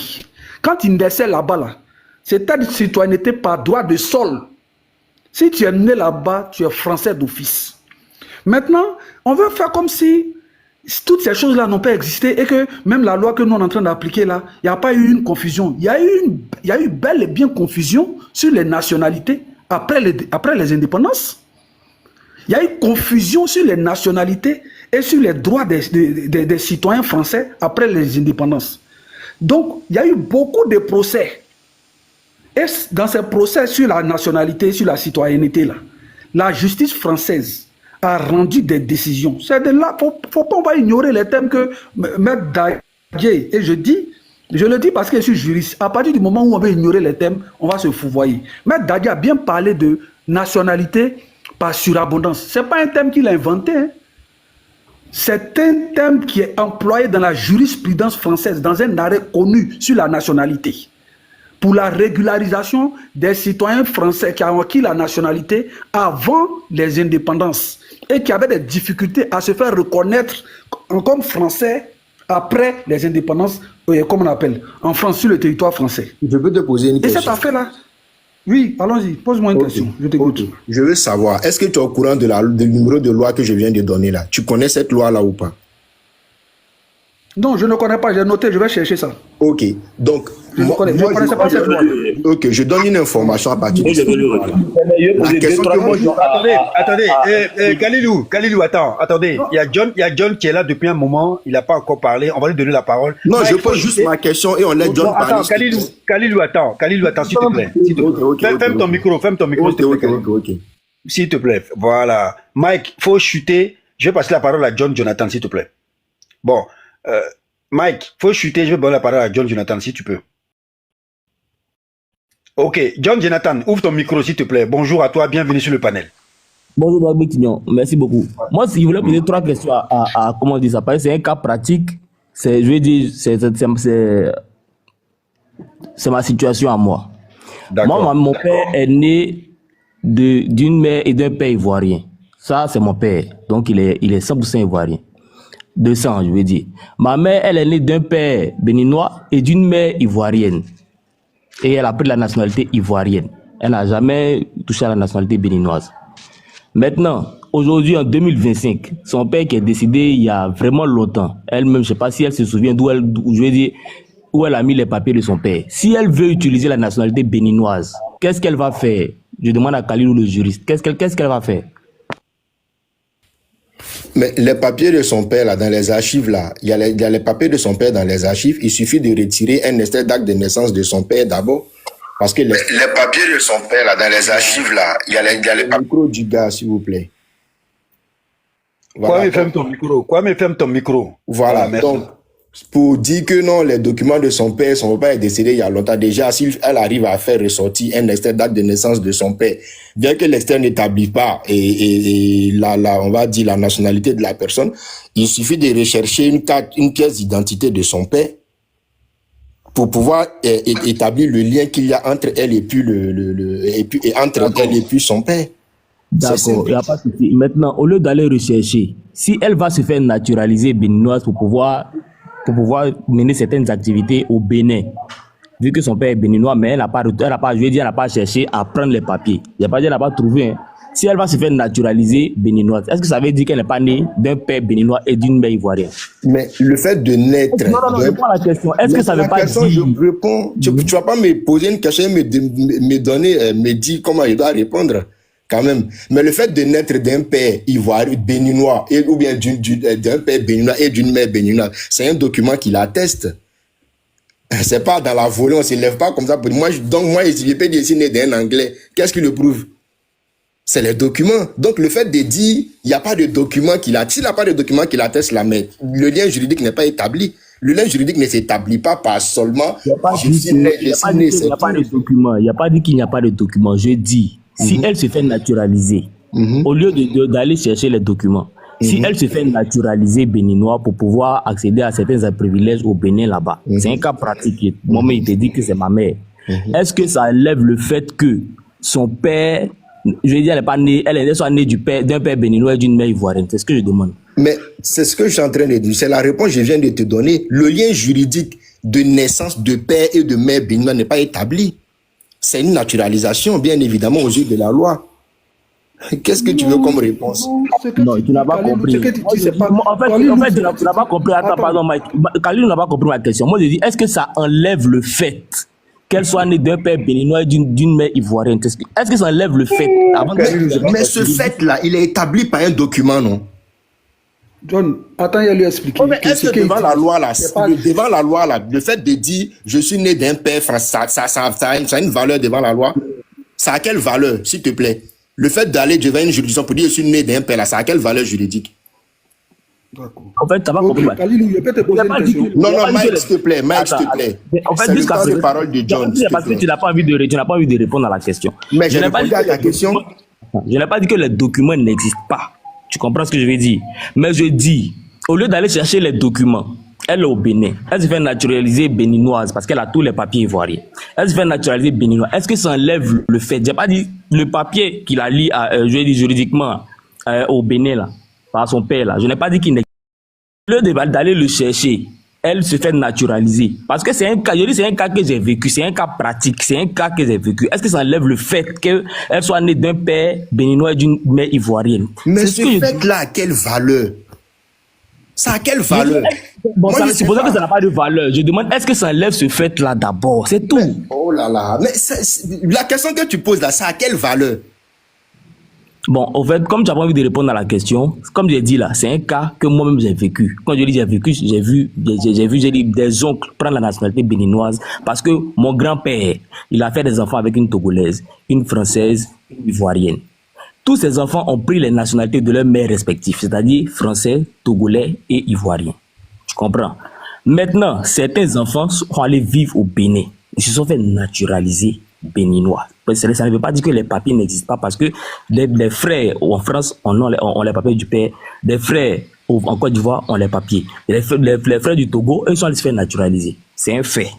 Quand il naissait là-bas, c'était une citoyenneté par droit de sol. Si tu es né là-bas, tu es français d'office. Maintenant, on veut faire comme si toutes ces choses-là n'ont pas existé et que même la loi que nous sommes en train d'appliquer là, il n'y a pas eu une confusion. Il y a eu bel et bien confusion sur les nationalités après les indépendances. Il y a eu confusion sur les nationalités et sur les droits des citoyens français après les indépendances. Donc, il y a eu beaucoup de procès. Et dans ces procès sur la nationalité, sur la citoyenneté, là, la justice française a rendu des décisions. C'est de là, faut pas on va ignorer les thèmes que Maître Dadje, et je le dis parce que je suis juriste, à partir du moment où on va ignorer les thèmes, on va se fouvoyer. Maître Dadje a bien parlé de nationalité par surabondance. Ce n'est pas un thème qu'il a inventé. Hein. C'est un thème qui est employé dans la jurisprudence française, dans un arrêt connu sur la nationalité, pour la régularisation des citoyens français qui ont acquis la nationalité avant les indépendances et qui avaient des difficultés à se faire reconnaître comme français après les indépendances, comme on appelle, en France, sur le territoire français. Je peux te poser une question. Et cette affaire-là, oui, allons-y, pose-moi une question, je t'écoute. Je veux savoir, est-ce que tu es au courant du numéro de loi que je viens de donner là? Tu connais cette loi-là ou pas? Non, je ne connais pas, j'ai noté, je vais chercher ça. Ok, donc... Je ne connaissais pas cette loi. Ok, je donne une information à partir de ça. Attendez, Kalilou, attendez. Il y a John qui est là depuis un moment, il n'a pas encore parlé, on va lui donner la parole. Non, je pose juste ma question et on laisse John parler. Attends, Kalilou, attends, s'il te plaît. Ferme ton micro, s'il te plaît. Voilà. Mike, faut chuter. Je vais passer la parole à John Jonathan, s'il te plaît. Bon, Mike, faut chuter, je vais donner la parole à John Jonathan, si tu peux. Ok, John Jonathan, ouvre ton micro s'il te plaît. Bonjour à toi, bienvenue sur le panel. Bonjour Bagbe Tignon, merci beaucoup. Moi, si je voulais poser 3 questions à comment on dit ça, parce que c'est un cas pratique, je vais dire, c'est ma situation à moi. Moi, mon père est né d'une mère et d'un père ivoirien. Ça, c'est mon père, donc il est 100% ivoirien. 200, je veux dire. Ma mère, elle est née d'un père béninois et d'une mère ivoirienne. Et elle a pris la nationalité ivoirienne. Elle n'a jamais touché à la nationalité béninoise. Maintenant, aujourd'hui, en 2025, son père qui est décédé il y a vraiment longtemps, elle-même, je ne sais pas si elle se souvient où elle a mis les papiers de son père. Si elle veut utiliser la nationalité béninoise, qu'est-ce qu'elle va faire? Je demande à Kalilou, le juriste, qu'est-ce qu'elle va faire? Mais les papiers de son père, là, dans les archives, là, il y a les papiers de son père dans les archives. Il suffit de retirer un extrait d'acte de naissance de son père d'abord. Parce que les papiers de son père, là, dans les archives, là, il y a les papiers. Micro du gars, s'il vous plaît. Voilà. Ferme ton micro. Voilà, donc, pour dire que non, les documents de son père, son père est décédé il y a longtemps. Déjà, si elle arrive à faire ressortir un extrait d'acte de naissance de son père, bien que l'extrait n'établit pas on va dire la nationalité de la personne, il suffit de rechercher une pièce d'identité de son père pour pouvoir établir le lien qu'il y a entre elle et puis elle et puis son père. D'accord, il n'y a pas de souci. Maintenant, au lieu d'aller rechercher, si elle va se faire naturaliser béninoise pour pouvoir mener certaines activités au Bénin, vu que son père est béninois, mais elle n'a pas cherché à prendre les papiers. Je n'ai pas dit elle n'a pas trouvé. Hein. Si elle va se faire naturaliser béninoise, est-ce que ça veut dire qu'elle n'est pas née d'un père béninois et d'une mère ivoirienne? Mais le fait de naître... Non, je prends la question. Est-ce que ça ne veut pas dire... Je réponds. Tu ne vas pas me poser une question et me dire comment je dois répondre. Quand même. Mais le fait de naître d'un père ivoirien, béninois, ou bien d'un père béninois et d'une mère béninoise, c'est un document qui l'atteste. C'est pas dans la volée, on ne se lève pas comme ça. Moi, je peux dire né d'un anglais. Qu'est-ce qui le prouve? C'est les documents. Donc, le fait de dire, il n'y a pas de document qui l'atteste, s'il n'y a pas de document qui l'atteste, là, mais le lien juridique n'est pas établi. Le lien juridique ne s'établit pas par seulement Il n'y a pas dit qu'il n'y a pas de document. Il n'y a pas dit qu'il n'y a pas de document. Je dis, si elle se fait naturaliser, au lieu d'aller chercher les documents, si elle se fait naturaliser béninois pour pouvoir accéder à certains privilèges au Bénin là-bas, c'est un cas pratique. Moi-même, il te dit que c'est ma mère. Est-ce que ça enlève le fait que son père, je veux dire, elle n'est pas née, elle soit née d'un père béninois et d'une mère ivoirienne? C'est ce que je demande. Mais c'est ce que je suis en train de dire. C'est la réponse que je viens de te donner. Le lien juridique de naissance de père et de mère béninois n'est pas établi. C'est une naturalisation, bien évidemment, aux yeux de la loi. Qu'est-ce que tu veux comme réponse? Non, tu n'as pas compris. En fait, tu n'as pas compris. Attends, pardon, Mike. Khalil n'a pas compris ma question. Moi, je dis, est-ce que ça enlève le fait qu'elle soit née d'un père béninois et d'une mère ivoirienne? Est-ce que ça enlève le fait? Mais ce fait-là, il est établi par un document, non? John, attends, il a lui expliquer. Oh, mais est-ce que devant la loi, là, devant la loi, là, le fait de dire je suis né d'un père français, ça a une valeur devant la loi? Ça a quelle valeur, s'il te plaît? Le fait d'aller devant une juridiction pour dire je suis né d'un père, là, ça a quelle valeur juridique? D'accord. En fait, tu n'as pas compris. Non, Mike, s'il te plaît, Mike, s'il te plaît. En fait, c'est le temps de parole de John. Parce que tu n'as pas envie de répondre à la question. Mais je n'ai pas dit à ta question. Je n'ai pas dit que les documents n'existent pas. Tu comprends ce que je veux dire? Mais je dis, au lieu d'aller chercher les documents, elle est au Bénin. Elle se fait naturaliser béninoise parce qu'elle a tous les papiers ivoiriens. Elle se fait naturaliser béninoise. Est-ce que ça enlève le fait? J'ai pas dit le papier qu'il a lié, je vais dire juridiquement, au Bénin, là, par son père, là. Je n'ai pas dit qu'il n'existe pas. Au lieu d'aller le chercher, elle se fait naturaliser. Parce que c'est un cas, je dis, c'est un cas que j'ai vécu, c'est un cas pratique, c'est un cas que j'ai vécu. Est-ce que ça enlève le fait qu'elle soit née d'un père béninois et d'une mère ivoirienne? Mais ce fait-là, quelle valeur? Ça a quelle valeur? Bon, c'est pour ça que ça n'a pas de valeur. Je demande, est-ce que ça enlève ce fait-là d'abord? C'est tout. Oh là là. Mais la question que tu poses là, ça a quelle valeur? Bon, en fait, comme tu n'as pas envie de répondre à la question, comme j'ai dit là, c'est un cas que moi-même j'ai vécu. Quand je dis j'ai vécu, j'ai vu des oncles prendre la nationalité béninoise parce que mon grand-père, il a fait des enfants avec une Togolaise, une Française, une Ivoirienne. Tous ces enfants ont pris les nationalités de leurs mères respectives, c'est-à-dire français, togolais et ivoiriens. Tu comprends? Maintenant, certains enfants sont allés vivre au Bénin. Ils se sont fait naturaliser béninois. Ça ne veut pas dire que les papiers n'existent pas parce que les frères en France ont les papiers du père, des frères en Côte d'Ivoire ont les papiers. Les frères du Togo, eux, sont allés se faire naturaliser. C'est un fait.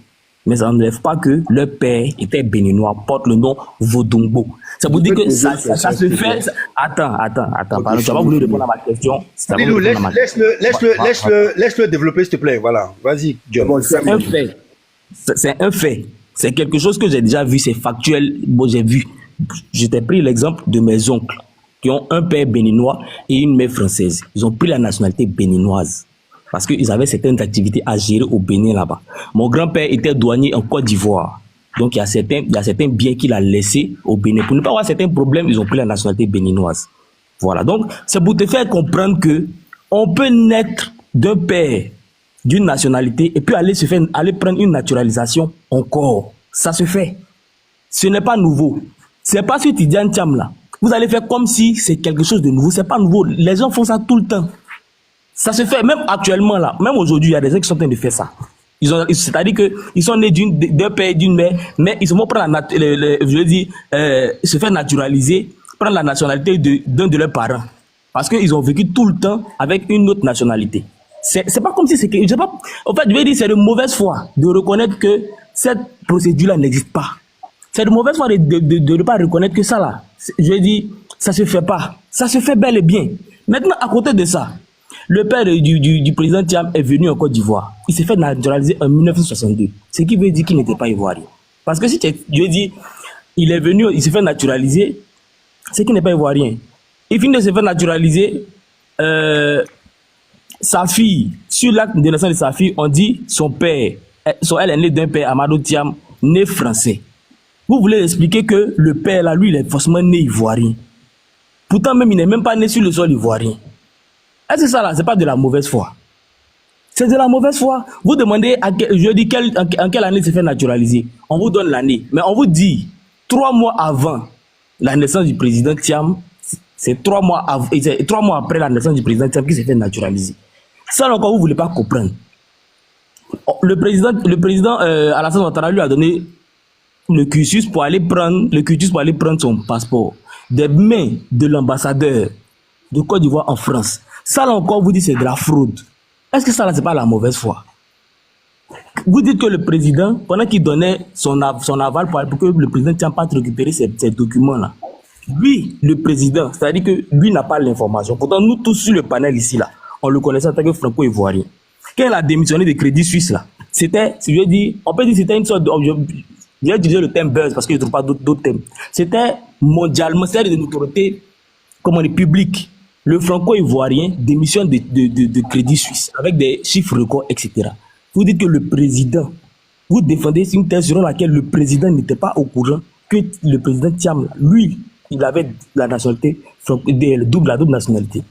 Mais ça n'enlève pas que leur père était béninois, porte le nom Vodongbo. Ça vous dit que ça se fait. Attends. Pardon, tu n'as pas voulu répondre à ma question. Laisse-le développer, s'il te plaît. Voilà. Vas-y, John. C'est un fait. C'est un fait. C'est quelque chose que j'ai déjà vu, c'est factuel. Bon, j'ai vu. Je t'ai pris l'exemple de mes oncles qui ont un père béninois et une mère française. Ils ont pris la nationalité béninoise parce qu'ils avaient certaines activités à gérer au Bénin là-bas. Mon grand-père était douanier en Côte d'Ivoire. Donc, il y a certains biens qu'il a laissés au Bénin. Pour ne pas avoir certains problèmes, ils ont pris la nationalité béninoise. Voilà. Donc, c'est pour te faire comprendre que on peut naître d'un père, d'une nationalité, et puis aller prendre une naturalisation encore. Ça se fait. Ce n'est pas nouveau. C'est pas ce Tidiane Thiam là. Vous allez faire comme si c'est quelque chose de nouveau. C'est pas nouveau. Les gens font ça tout le temps. Ça se fait même actuellement là. Même aujourd'hui, il y a des gens qui sont en train de faire ça. C'est-à-dire qu'ils sont nés d'un père et d'une mère, mais ils vont prendre se faire naturaliser, prendre la nationalité d'un de leurs parents. Parce qu'ils ont vécu tout le temps avec une autre nationalité. C'est pas comme si c'est que, je sais pas, en fait, je vais dire, c'est de mauvaise foi de reconnaître que cette procédure-là n'existe pas. C'est de mauvaise foi de ne pas reconnaître que ça là, je vais dire, ça se fait pas. Ça se fait bel et bien. Maintenant, à côté de ça, le père du président Thiam est venu en Côte d'Ivoire. Il s'est fait naturaliser en 1962. Ce qui veut dire qu'il n'était pas ivoirien. Parce que si je dis, il est venu, il s'est fait naturaliser, c'est qu'il n'est pas ivoirien. Il finit de se faire naturaliser, sa fille, sur l'acte de naissance de sa fille, on dit son père, elle est née d'un père, Amadou Thiam, né français. Vous voulez expliquer que le père là, lui, il est forcément né ivoirien. Pourtant même, il n'est même pas né sur le sol ivoirien. Est-ce que ça là, c'est pas de la mauvaise foi? C'est de la mauvaise foi. Vous demandez, je dis en quelle année il s'est fait naturaliser. On vous donne l'année. Mais on vous dit, 3 mois avant la naissance du président Thiam, c'est 3 mois après la naissance du président Thiam qu'il s'est fait naturaliser. Ça encore, vous ne voulez pas comprendre. le président Alassane Ouattara lui a donné le cursus pour aller prendre son passeport des mains de l'ambassadeur de Côte d'Ivoire en France. Ça là encore, vous dites c'est de la fraude. Est-ce que ça là c'est pas la mauvaise foi? Vous dites que le président, pendant qu'il donnait son aval pour que le président ne tienne pas à récupérer ces documents-là, lui, le président, c'est-à-dire que lui n'a pas l'information. Pourtant, nous tous sur le panel ici, là, on le connaissait en tant que franco-ivoirien. Quand il a démissionné de Crédit Suisse, là, c'était, on peut dire que c'était une sorte de... J'ai utilisé le terme buzz parce que je ne trouve pas d'autres termes. C'était mondialement, c'est-à-dire de notoriété, comment on dit, publique. Le franco-ivoirien démissionne de Crédit Suisse avec des chiffres records, etc. Vous dites que le président, vous défendez une thèse selon laquelle le président n'était pas au courant que le président Thiam, lui, il avait la nationalité, la double nationalité.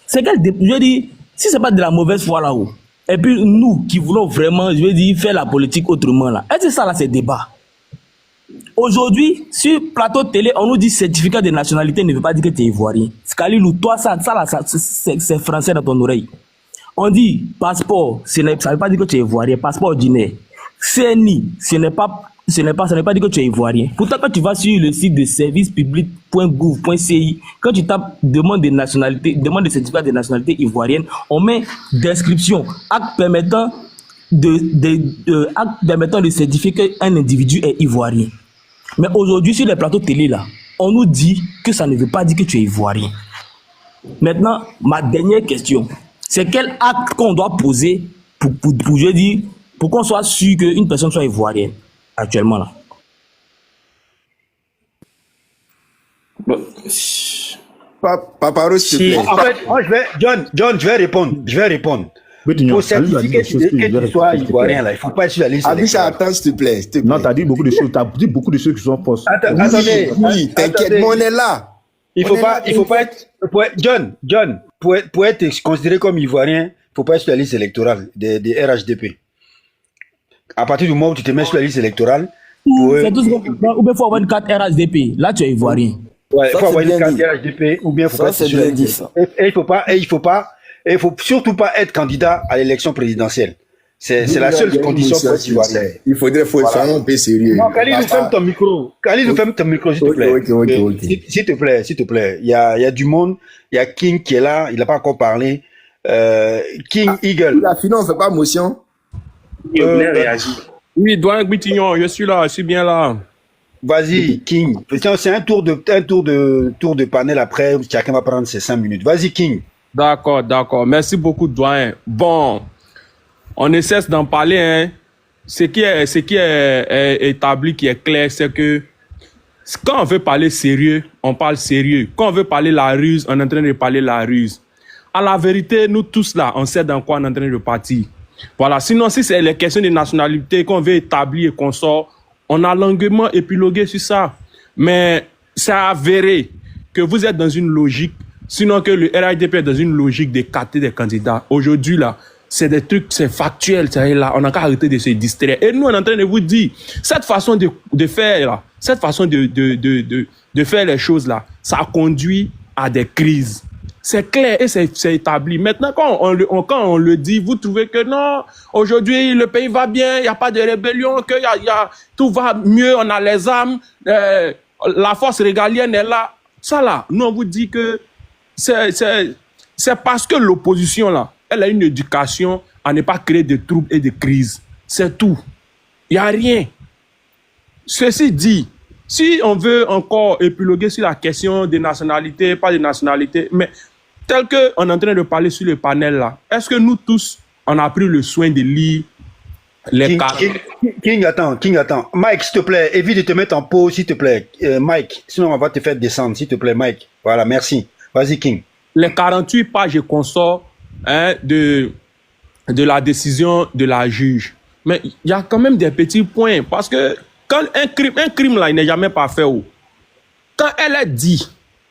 C'est quel, je veux dire, si c'est pas de la mauvaise foi là-haut, et puis nous qui voulons vraiment, je veux dire, faire la politique autrement là, est-ce que ça là c'est débat? Aujourd'hui, sur plateau de télé, on nous dit certificat de nationalité ne veut pas dire que tu es ivoirien. Scalilou, toi ça là, c'est français dans ton oreille. On dit passeport, ça ne veut pas dire que tu es ivoirien. Passeport ordinaire. CNI, ça ne veut pas dire que tu es ivoirien. Pourtant, quand tu vas sur le site de servicepublic.gouv.ci, quand tu tapes demande de nationalité, demande de certificat de nationalité ivoirienne, on met description, acte permettant de certifier qu'un individu est ivoirien. Mais aujourd'hui, sur les plateaux télé, là, on nous dit que ça ne veut pas dire que tu es ivoirien. Maintenant, ma dernière question. C'est quel acte qu'on doit poser pour qu'on soit sûr qu'une personne soit ivoirienne actuellement là? Paparo, s'il te plaît. En fait, moi, John, je vais répondre. Pour certifier que tu sois ivoirien là, il ne faut pas être sur la liste. Abisha, attends, s'il te plaît. Non, tu as dit beaucoup de choses. Tu as dit beaucoup de choses qui sont fausses. Attendez. Oui, t'inquiète, mais on est là. Il faut pas être. John, pour être considéré comme ivoirien, il ne faut pas être sur la liste électorale des RHDP. À partir du moment où tu te mets sur la liste électorale. C'est tout ce qu'on fait. Ou bien il faut avoir une carte RHDP. Là, tu es ivoirien. Ouais, il faut avoir une carte RHDP. Ou bien il faut pas être sur la liste. Et il faut surtout pas être candidat à l'élection présidentielle. C'est la seule condition pour être ivoirien. Il faudrait faire un peu sérieux. Non, Khalid, nous ferme ton micro. S'il te plaît. Ok. S'il te plaît. Il y a du monde. Il y a King qui est là. Il n'a pas encore parlé. King Eagle. La finance ne fait pas motion. Oui, doyen Gbitignon, je suis là, je suis bien là. Vas-y, King. C'est un tour de panel après. Chacun va prendre ses 5 minutes. Vas-y, King. D'accord. Merci beaucoup, doyen. Bon, on ne cesse d'en parler, hein. Ce qui est établi, qui est clair, c'est que quand on veut parler sérieux, on parle sérieux. Quand on veut parler la ruse, on est en train de parler la ruse. À la vérité, nous tous là, on sait dans quoi on est en train de partir. Voilà. Sinon, si c'est les questions de nationalité qu'on veut établir et qu'on sort, on a longuement épilogué sur ça. Mais c'est avéré que vous êtes dans une logique, sinon que le RHDP est dans une logique de capter des candidats. Aujourd'hui, là, c'est des trucs, c'est factuel. Là, on n'a qu'à arrêter de se distraire. Et nous, on est en train de vous dire, cette façon de faire, là, cette façon de faire les choses, là, ça conduit à des crises. C'est clair et c'est établi. Maintenant, quand on le dit, vous trouvez que non, aujourd'hui, le pays va bien, il n'y a pas de rébellion, que tout va mieux, on a les armes, la force régalienne est là. Ça là, nous, on vous dit que c'est parce que l'opposition, là, elle a une éducation à ne pas créer de troubles et de crises. C'est tout. Il n'y a rien. Ceci dit, si on veut encore épiloguer sur la question des nationalités, pas de nationalités, mais tel qu'on est en train de parler sur le panel là, est-ce que nous tous, on a pris le soin de lire les cartes? King, attends. Mike, s'il te plaît, évite de te mettre en pause, s'il te plaît. Mike, sinon on va te faire descendre, s'il te plaît, Mike. Voilà, merci. Vas-y, King. Les 48 pages et consorts de la décision de la juge. Mais il y a quand même des petits points, parce que quand un crime là, il n'est jamais parfait. Quand elle a dit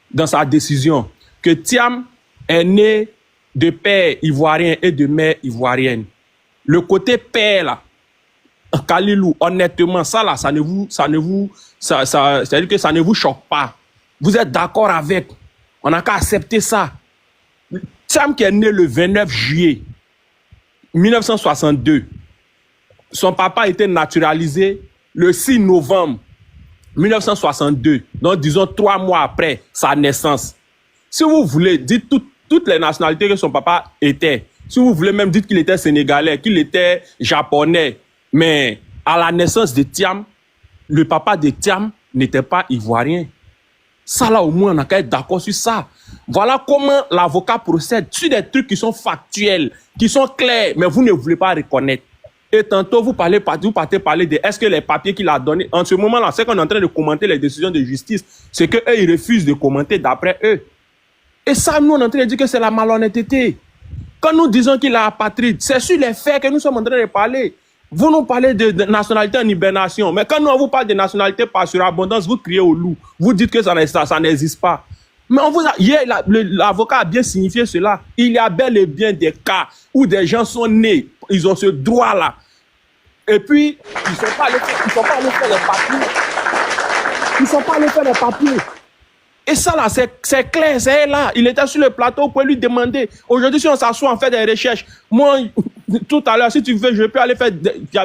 dans sa décision que Thiam est né de père ivoirien et de mère ivoirienne, le côté père là, Kalilou, honnêtement, ça là, c'est-à-dire que ça ne vous choque pas. Vous êtes d'accord avec? On n'a qu'à accepter ça. Thiam qui est né le 29 juillet 1962, son papa a été naturalisé le 6 novembre 1962, donc disons 3 mois après sa naissance. Si vous voulez, dites toutes les nationalités que son papa était. Si vous voulez même, dites qu'il était sénégalais, qu'il était japonais. Mais à la naissance de Thiam, le papa de Thiam n'était pas ivoirien. Ça là, au moins, on a qu'à être d'accord sur ça. Voilà comment l'avocat procède sur des trucs qui sont factuels, qui sont clairs, mais vous ne voulez pas reconnaître. Et tantôt, vous partez parler de est-ce que les papiers qu'il a donnés, en ce moment-là, c'est qu'on est en train de commenter les décisions de justice, c'est qu'eux, ils refusent de commenter d'après eux. Et ça, nous, on est en train de dire que c'est la malhonnêteté. Quand nous disons qu'il est apatride, c'est sur les faits que nous sommes en train de parler. Vous nous parlez de nationalité en hibernation, mais quand nous, on vous parle de nationalité par surabondance, vous criez au loup. Vous dites que ça n'existe pas. Mais hier, l'avocat a bien signifié cela. Il y a bel et bien des cas où des gens sont nés, ils ont ce droit-là. Et puis, ils ne sont pas allés faire les papiers. Ils ne sont pas allés faire les papiers. Et ça, là, c'est clair, c'est là. Il était sur le plateau, vous pouvez lui demander. Aujourd'hui, si on s'assoit, on fait des recherches. Moi, tout à l'heure, si tu veux, je peux aller faire...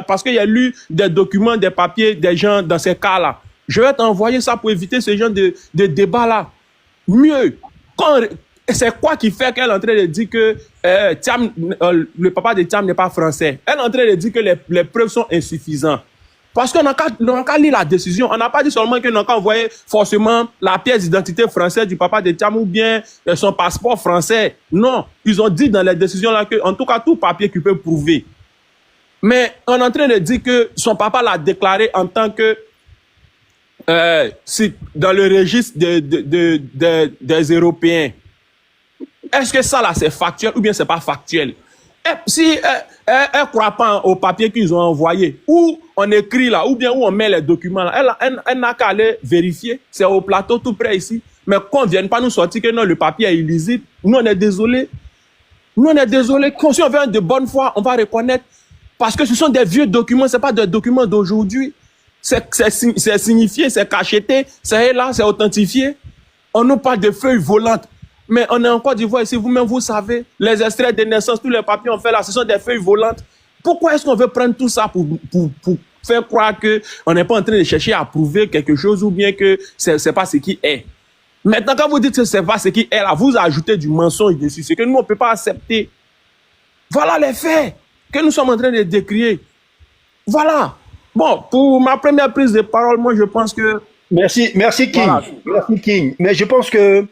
parce qu'il y a lu des documents, des papiers, des gens dans ces cas-là. Je vais t'envoyer ça pour éviter ce genre de débat-là. Mieux, c'est quoi qui fait qu'elle est en train de dire que Thiam, le papa de Thiam n'est pas français? Elle est en train de dire que les preuves sont insuffisantes. Parce qu'on n'a qu'à lire la décision. On n'a pas dit seulement qu'on n'a qu'à envoyer forcément la pièce d'identité française du papa de Thiam ou bien son passeport français. Non, ils ont dit dans les décisions là que, en tout cas, tout papier qui peut prouver. Mais on est en train de dire que son papa l'a déclaré en tant que dans le registre des Européens. Est-ce que ça là c'est factuel ou bien c'est pas factuel? Si elle croit pas au papier qu'ils ont envoyé, où on écrit là, ou bien où on met les documents là, elle n'a qu'à aller vérifier. C'est au plateau tout près ici. Mais qu'on vienne pas nous sortir que non, le papier est illisible. Nous on est désolé. Nous on est désolé. Quand si on vient de bonne foi, on va reconnaître. Parce que ce sont des vieux documents, c'est pas des documents d'aujourd'hui. C'est signifié, c'est cacheté, c'est là, c'est authentifié. On nous parle de feuilles volantes. Mais on est en Côte d'Ivoire ici, vous-même, vous savez, les extraits de naissance, tous les papiers qu'on fait là, ce sont des feuilles volantes. Pourquoi est-ce qu'on veut prendre tout ça pour faire croire qu'on n'est pas en train de chercher à prouver quelque chose ou bien que c'est pas ce qui est? Maintenant, quand vous dites que c'est pas ce qui est là, vous ajoutez du mensonge dessus. C'est que nous, on ne peut pas accepter. Voilà les faits que nous sommes en train de décrire. Voilà. Bon, pour ma première prise de parole, moi, je pense que... Merci King. Voilà. Merci King. Mais je pense que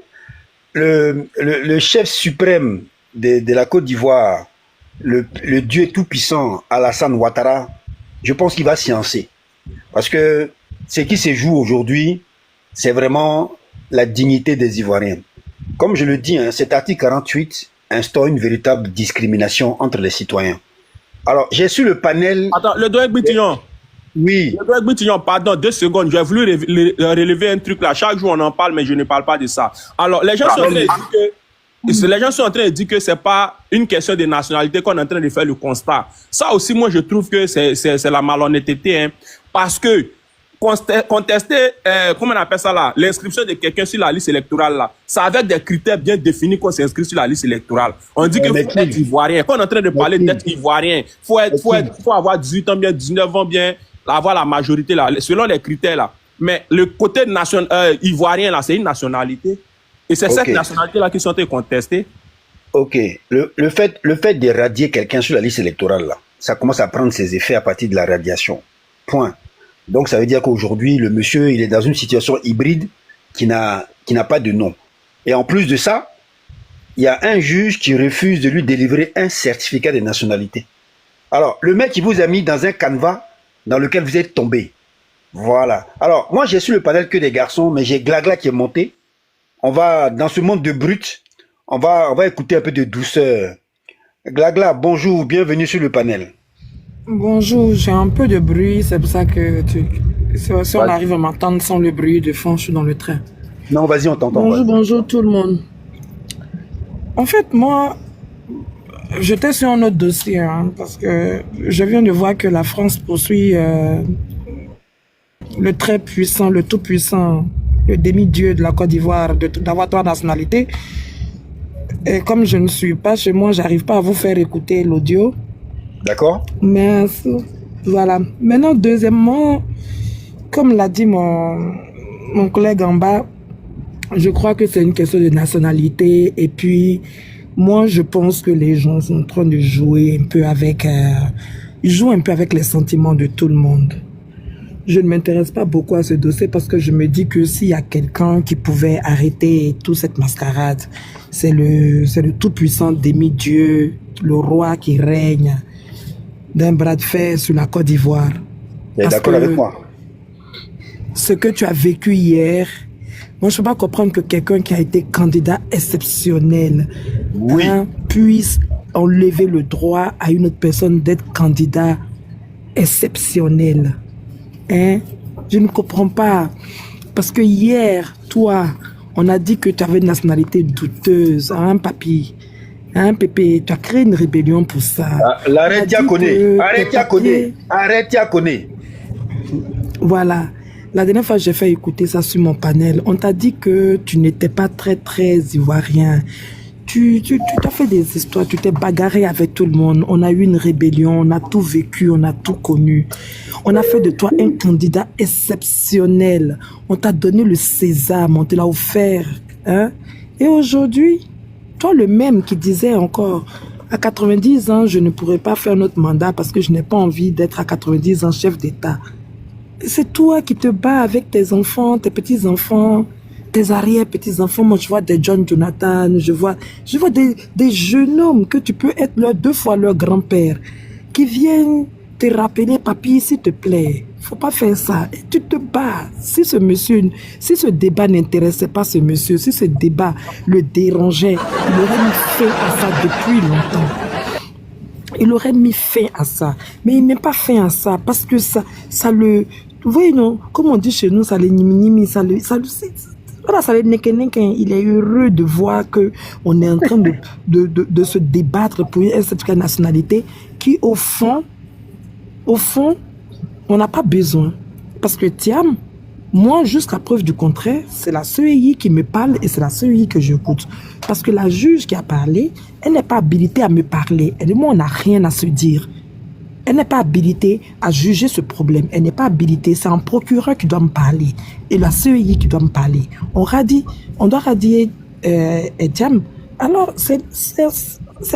le chef suprême de la Côte d'Ivoire, le Dieu tout-puissant, Alassane Ouattara, je pense qu'il va sciencer. Parce que ce qui se joue aujourd'hui, c'est vraiment la dignité des Ivoiriens. Comme je le dis, hein, cet article 48 instaure une véritable discrimination entre les citoyens. Alors, j'ai su le panel... Attends, le doyen Bitillon. Oui. Le doyen Bitillon, pardon, 2 secondes. J'ai voulu relever un truc là. Chaque jour, on en parle, mais je ne parle pas de ça. Alors, les gens sont en train de dire que... Les gens sont en train de dire que c'est pas une question de nationalité qu'on est en train de faire le constat. Ça aussi, moi, je trouve que c'est la malhonnêteté, hein, parce que contester, comment on appelle ça là, l'inscription de quelqu'un sur la liste électorale là, ça avec des critères bien définis qu'on s'inscrit sur la liste électorale. On dit qu'il faut être ivoirien. Quand on est en train de parler d'être ivoirien, faut avoir 18 ans bien, 19 ans bien, avoir la majorité là, selon les critères là. Mais le côté ivoirien là, c'est une nationalité. Et c'est cette nationalité-là qui sont en train de contester. Ok. Le fait d'éradier quelqu'un sur la liste électorale, là, ça commence à prendre ses effets à partir de la radiation. Point. Donc, ça veut dire qu'aujourd'hui, le monsieur, il est dans une situation hybride qui n'a pas de nom. Et en plus de ça, il y a un juge qui refuse de lui délivrer un certificat de nationalité. Alors, le mec, il vous a mis dans un canevas dans lequel vous êtes tombé. Voilà. Alors, moi, j'ai su le panel que des garçons, mais j'ai Glagla qui est monté. On va, dans ce monde de brut, on va écouter un peu de douceur. Glagla, bonjour, bienvenue sur le panel. Bonjour, j'ai un peu de bruit, c'est pour ça que si on arrive à m'entendre sans le bruit de fond, je suis dans le train. Non, vas-y, on t'entend. Bonjour tout le monde. En fait, moi, j'étais sur un autre dossier, hein, parce que je viens de voir que la France poursuit le très puissant, le tout puissant, le demi-dieu de la Côte d'Ivoire, d'avoir 3 nationalités. Et comme je ne suis pas chez moi, j'arrive pas à vous faire écouter l'audio. D'accord. Mais Voilà. Maintenant, deuxièmement, comme l'a dit mon collègue en bas, je crois que c'est une question de nationalité. Et puis, moi, je pense que les gens sont en train de jouer un peu avec... ils jouent un peu avec les sentiments de tout le monde. Je ne m'intéresse pas beaucoup à ce dossier parce que je me dis que s'il y a quelqu'un qui pouvait arrêter toute cette mascarade, c'est le tout-puissant demi-dieu, le roi qui règne d'un bras de fer sur la Côte d'Ivoire. Tu es d'accord avec moi? Ce que tu as vécu hier, moi je ne peux pas comprendre que quelqu'un qui a été candidat exceptionnel puisse enlever le droit à une autre personne d'être candidat exceptionnel. Hein? Je ne comprends pas. Parce que hier, toi, on a dit que tu avais une nationalité douteuse, hein, papy? Hein, Pépé, tu as créé une rébellion pour ça. L'arrête Diakoné. Voilà. La dernière fois, j'ai fait écouter ça sur mon panel. On t'a dit que tu n'étais pas très ivoirien. Tu t'as fait des histoires, tu t'es bagarré avec tout le monde. On a eu une rébellion, on a tout vécu, on a tout connu. On a fait de toi un candidat exceptionnel. On t'a donné le sésame, on te l'a offert. Hein? Et aujourd'hui, toi le même qui disait encore, à 90 ans, je ne pourrais pas faire notre mandat parce que je n'ai pas envie d'être à 90 ans chef d'État. C'est toi qui te bats avec tes enfants, tes petits-enfants, tes arrière-petits-enfants. Moi, je vois des John Jonathan, je vois des jeunes hommes que tu peux être deux fois leur grand-père, qui viennent te rappeler, papy, s'il te plaît, faut pas faire ça. Et tu te bats. Si ce débat n'intéressait pas ce monsieur, si ce débat le dérangeait, il aurait mis fin à ça depuis longtemps. Il aurait mis fin à ça. Mais il met pas fin à ça parce que ça le... Vous voyez, non, comme on dit chez nous, ça l'élimine, ça le il est heureux de voir que on est en train de se débattre pour une certaine nationalité qui, au fond, on n'a pas besoin. Parce que Thiam, moi, jusqu'à preuve du contraire, c'est la CEI qui me parle et c'est la CEI que j'écoute. Parce que la juge qui a parlé, elle n'est pas habilitée à me parler. Elle et moi, on n'a rien à se dire. Elle n'est pas habilitée à juger ce problème. Elle n'est pas habilitée. C'est un procureur qui doit me parler. Et la CEI qui doit me parler. On doit radier Thiam. Alors, c'est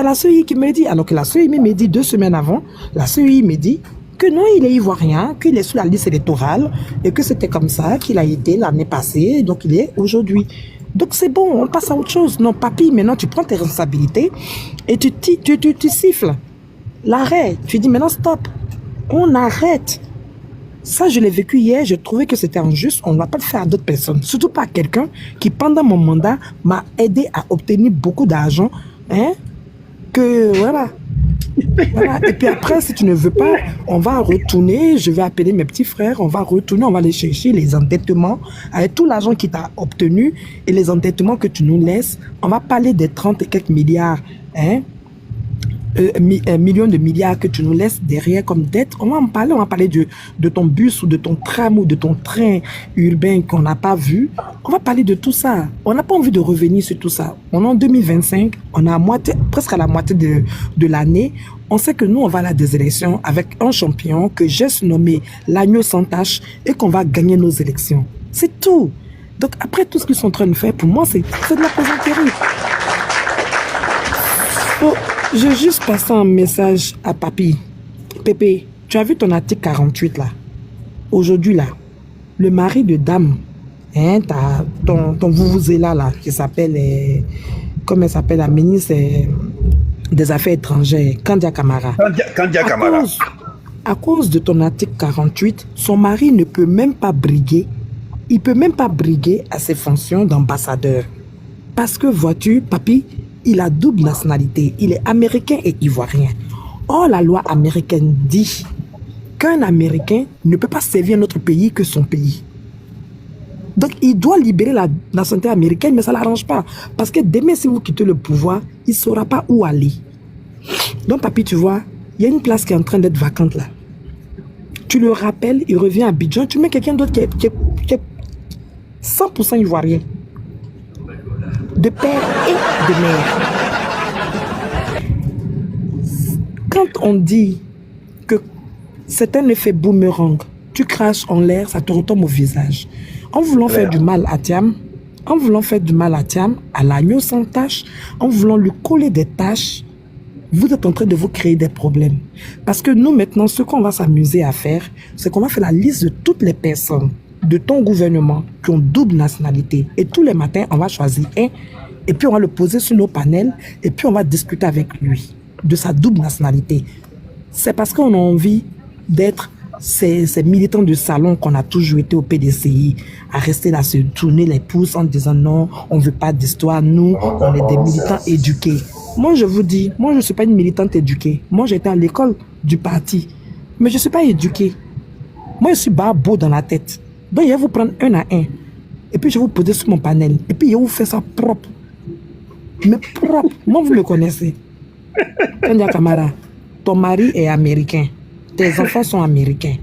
la CEI qui me dit. Alors que la CEI me dit 2 semaines avant, la CEI me dit que non, il est ivoirien, qu'il est sur la liste électorale et que c'était comme ça qu'il a été l'année passée, donc il est aujourd'hui. Donc c'est bon, on passe à autre chose. Non, papy, maintenant tu prends tes responsabilités et tu siffles. L'arrêt, tu dis maintenant stop, on arrête. Ça, je l'ai vécu hier, j'ai trouvé que c'était injuste, on ne va pas le faire à d'autres personnes. Surtout pas à quelqu'un qui, pendant mon mandat, m'a aidé à obtenir beaucoup d'argent. Hein, que voilà. Voilà. Et puis après, si tu ne veux pas, on va retourner, je vais appeler mes petits frères, on va retourner, on va aller chercher les endettements, avec tout l'argent qui t'a obtenu et les endettements que tu nous laisses. On va parler des 30 et quelques milliards, hein, millions de milliards que tu nous laisses derrière comme dette. On va en parler de ton bus ou de ton tram ou de ton train urbain qu'on n'a pas vu. On va parler de tout ça. On n'a pas envie de revenir sur tout ça. On est en 2025, on a presque à la moitié de l'année. On sait que nous, on va à des élections avec un champion que j'ai nommé l'agneau sans tache et qu'on va gagner nos élections. C'est tout. Donc après tout ce qu'ils sont en train de faire, pour moi, c'est de la plaisanterie. Oh, j'ai juste passé un message à papy. Pépé, tu as vu ton article 48 là? Aujourd'hui là, le mari de dame, hein, ton Vuvuzela là, qui s'appelle, comment elle s'appelle, la ministre des Affaires étrangères, Kandia Camara. Kandia Camara. À cause de ton article 48, son mari ne peut même pas briguer. Il peut même pas briguer à ses fonctions d'ambassadeur. Parce que, vois-tu, papy, il a double nationalité. Il est américain et ivoirien. Or, la loi américaine dit qu'un Américain ne peut pas servir notre pays que son pays. Donc, il doit libérer la nationalité américaine, mais ça ne l'arrange pas. Parce que demain, si vous quittez le pouvoir, il ne saura pas où aller. Donc, papy, tu vois, il y a une place qui est en train d'être vacante là. Tu le rappelles, il revient à Abidjan, tu mets quelqu'un d'autre qui est 100% ivoirien. De père et de mère. Quand on dit que C'est un effet boomerang. Tu craches en l'air, ça te retombe au visage. En voulant faire du mal à Thiam, à l'agneau sans tache, en voulant lui coller des taches, vous êtes en train de vous créer des problèmes. Parce que nous, maintenant, ce qu'on va s'amuser à faire, c'est qu'on va faire la liste de toutes les personnes de ton gouvernement qui ont double nationalité. Et tous les matins, on va choisir un, et puis on va le poser sur nos panels, et puis on va discuter avec lui de sa double nationalité. C'est parce qu'on a envie d'être ces militants de salon qu'on a toujours été au PDCI, à rester là, se tourner les pouces en disant non, on ne veut pas d'histoire, nous, on est des militants éduqués. Moi, je vous dis, moi, je ne suis pas une militante éduquée. Moi, j'étais à l'école du parti, mais je ne suis pas éduquée. Moi, je suis beau dans la tête. Donc, je vais vous prendre un à un, et puis je vais vous poser sur mon panel, et puis je vais vous faire ça propre. Mais propre. Moi, vous me connaissez. Kenya Kamara, ton mari est américain. Tes enfants sont américains.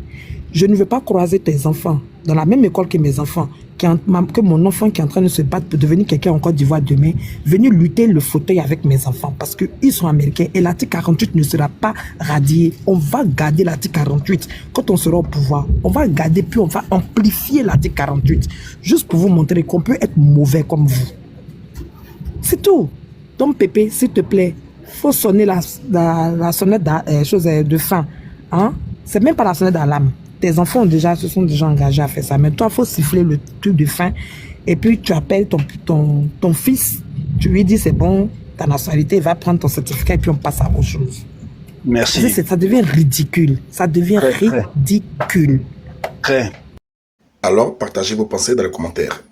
Je ne veux pas croiser tes enfants dans la même école que mes enfants, que mon enfant qui est en train de se battre pour devenir quelqu'un en Côte d'Ivoire demain, venir lutter le fauteuil avec mes enfants parce qu'ils sont américains et l'article 48 ne sera pas radié. On va garder l'article 48 quand on sera au pouvoir. On va garder puis on va amplifier l'article 48 juste pour vous montrer qu'on peut être mauvais comme vous. C'est tout. Donc Pépé, s'il te plaît, faut sonner la sonnette de fin. Hein? C'est même pas la sonnette d'alarme. Tes enfants se sont déjà engagés à faire ça. Mais toi, il faut siffler le truc de fin. Et puis, tu appelles ton fils. Tu lui dis, c'est bon, ta nationalité, va prendre ton certificat et puis on passe à autre chose. Merci. Ça devient ridicule. Ça devient ridicule. Très. Alors, partagez vos pensées dans les commentaires.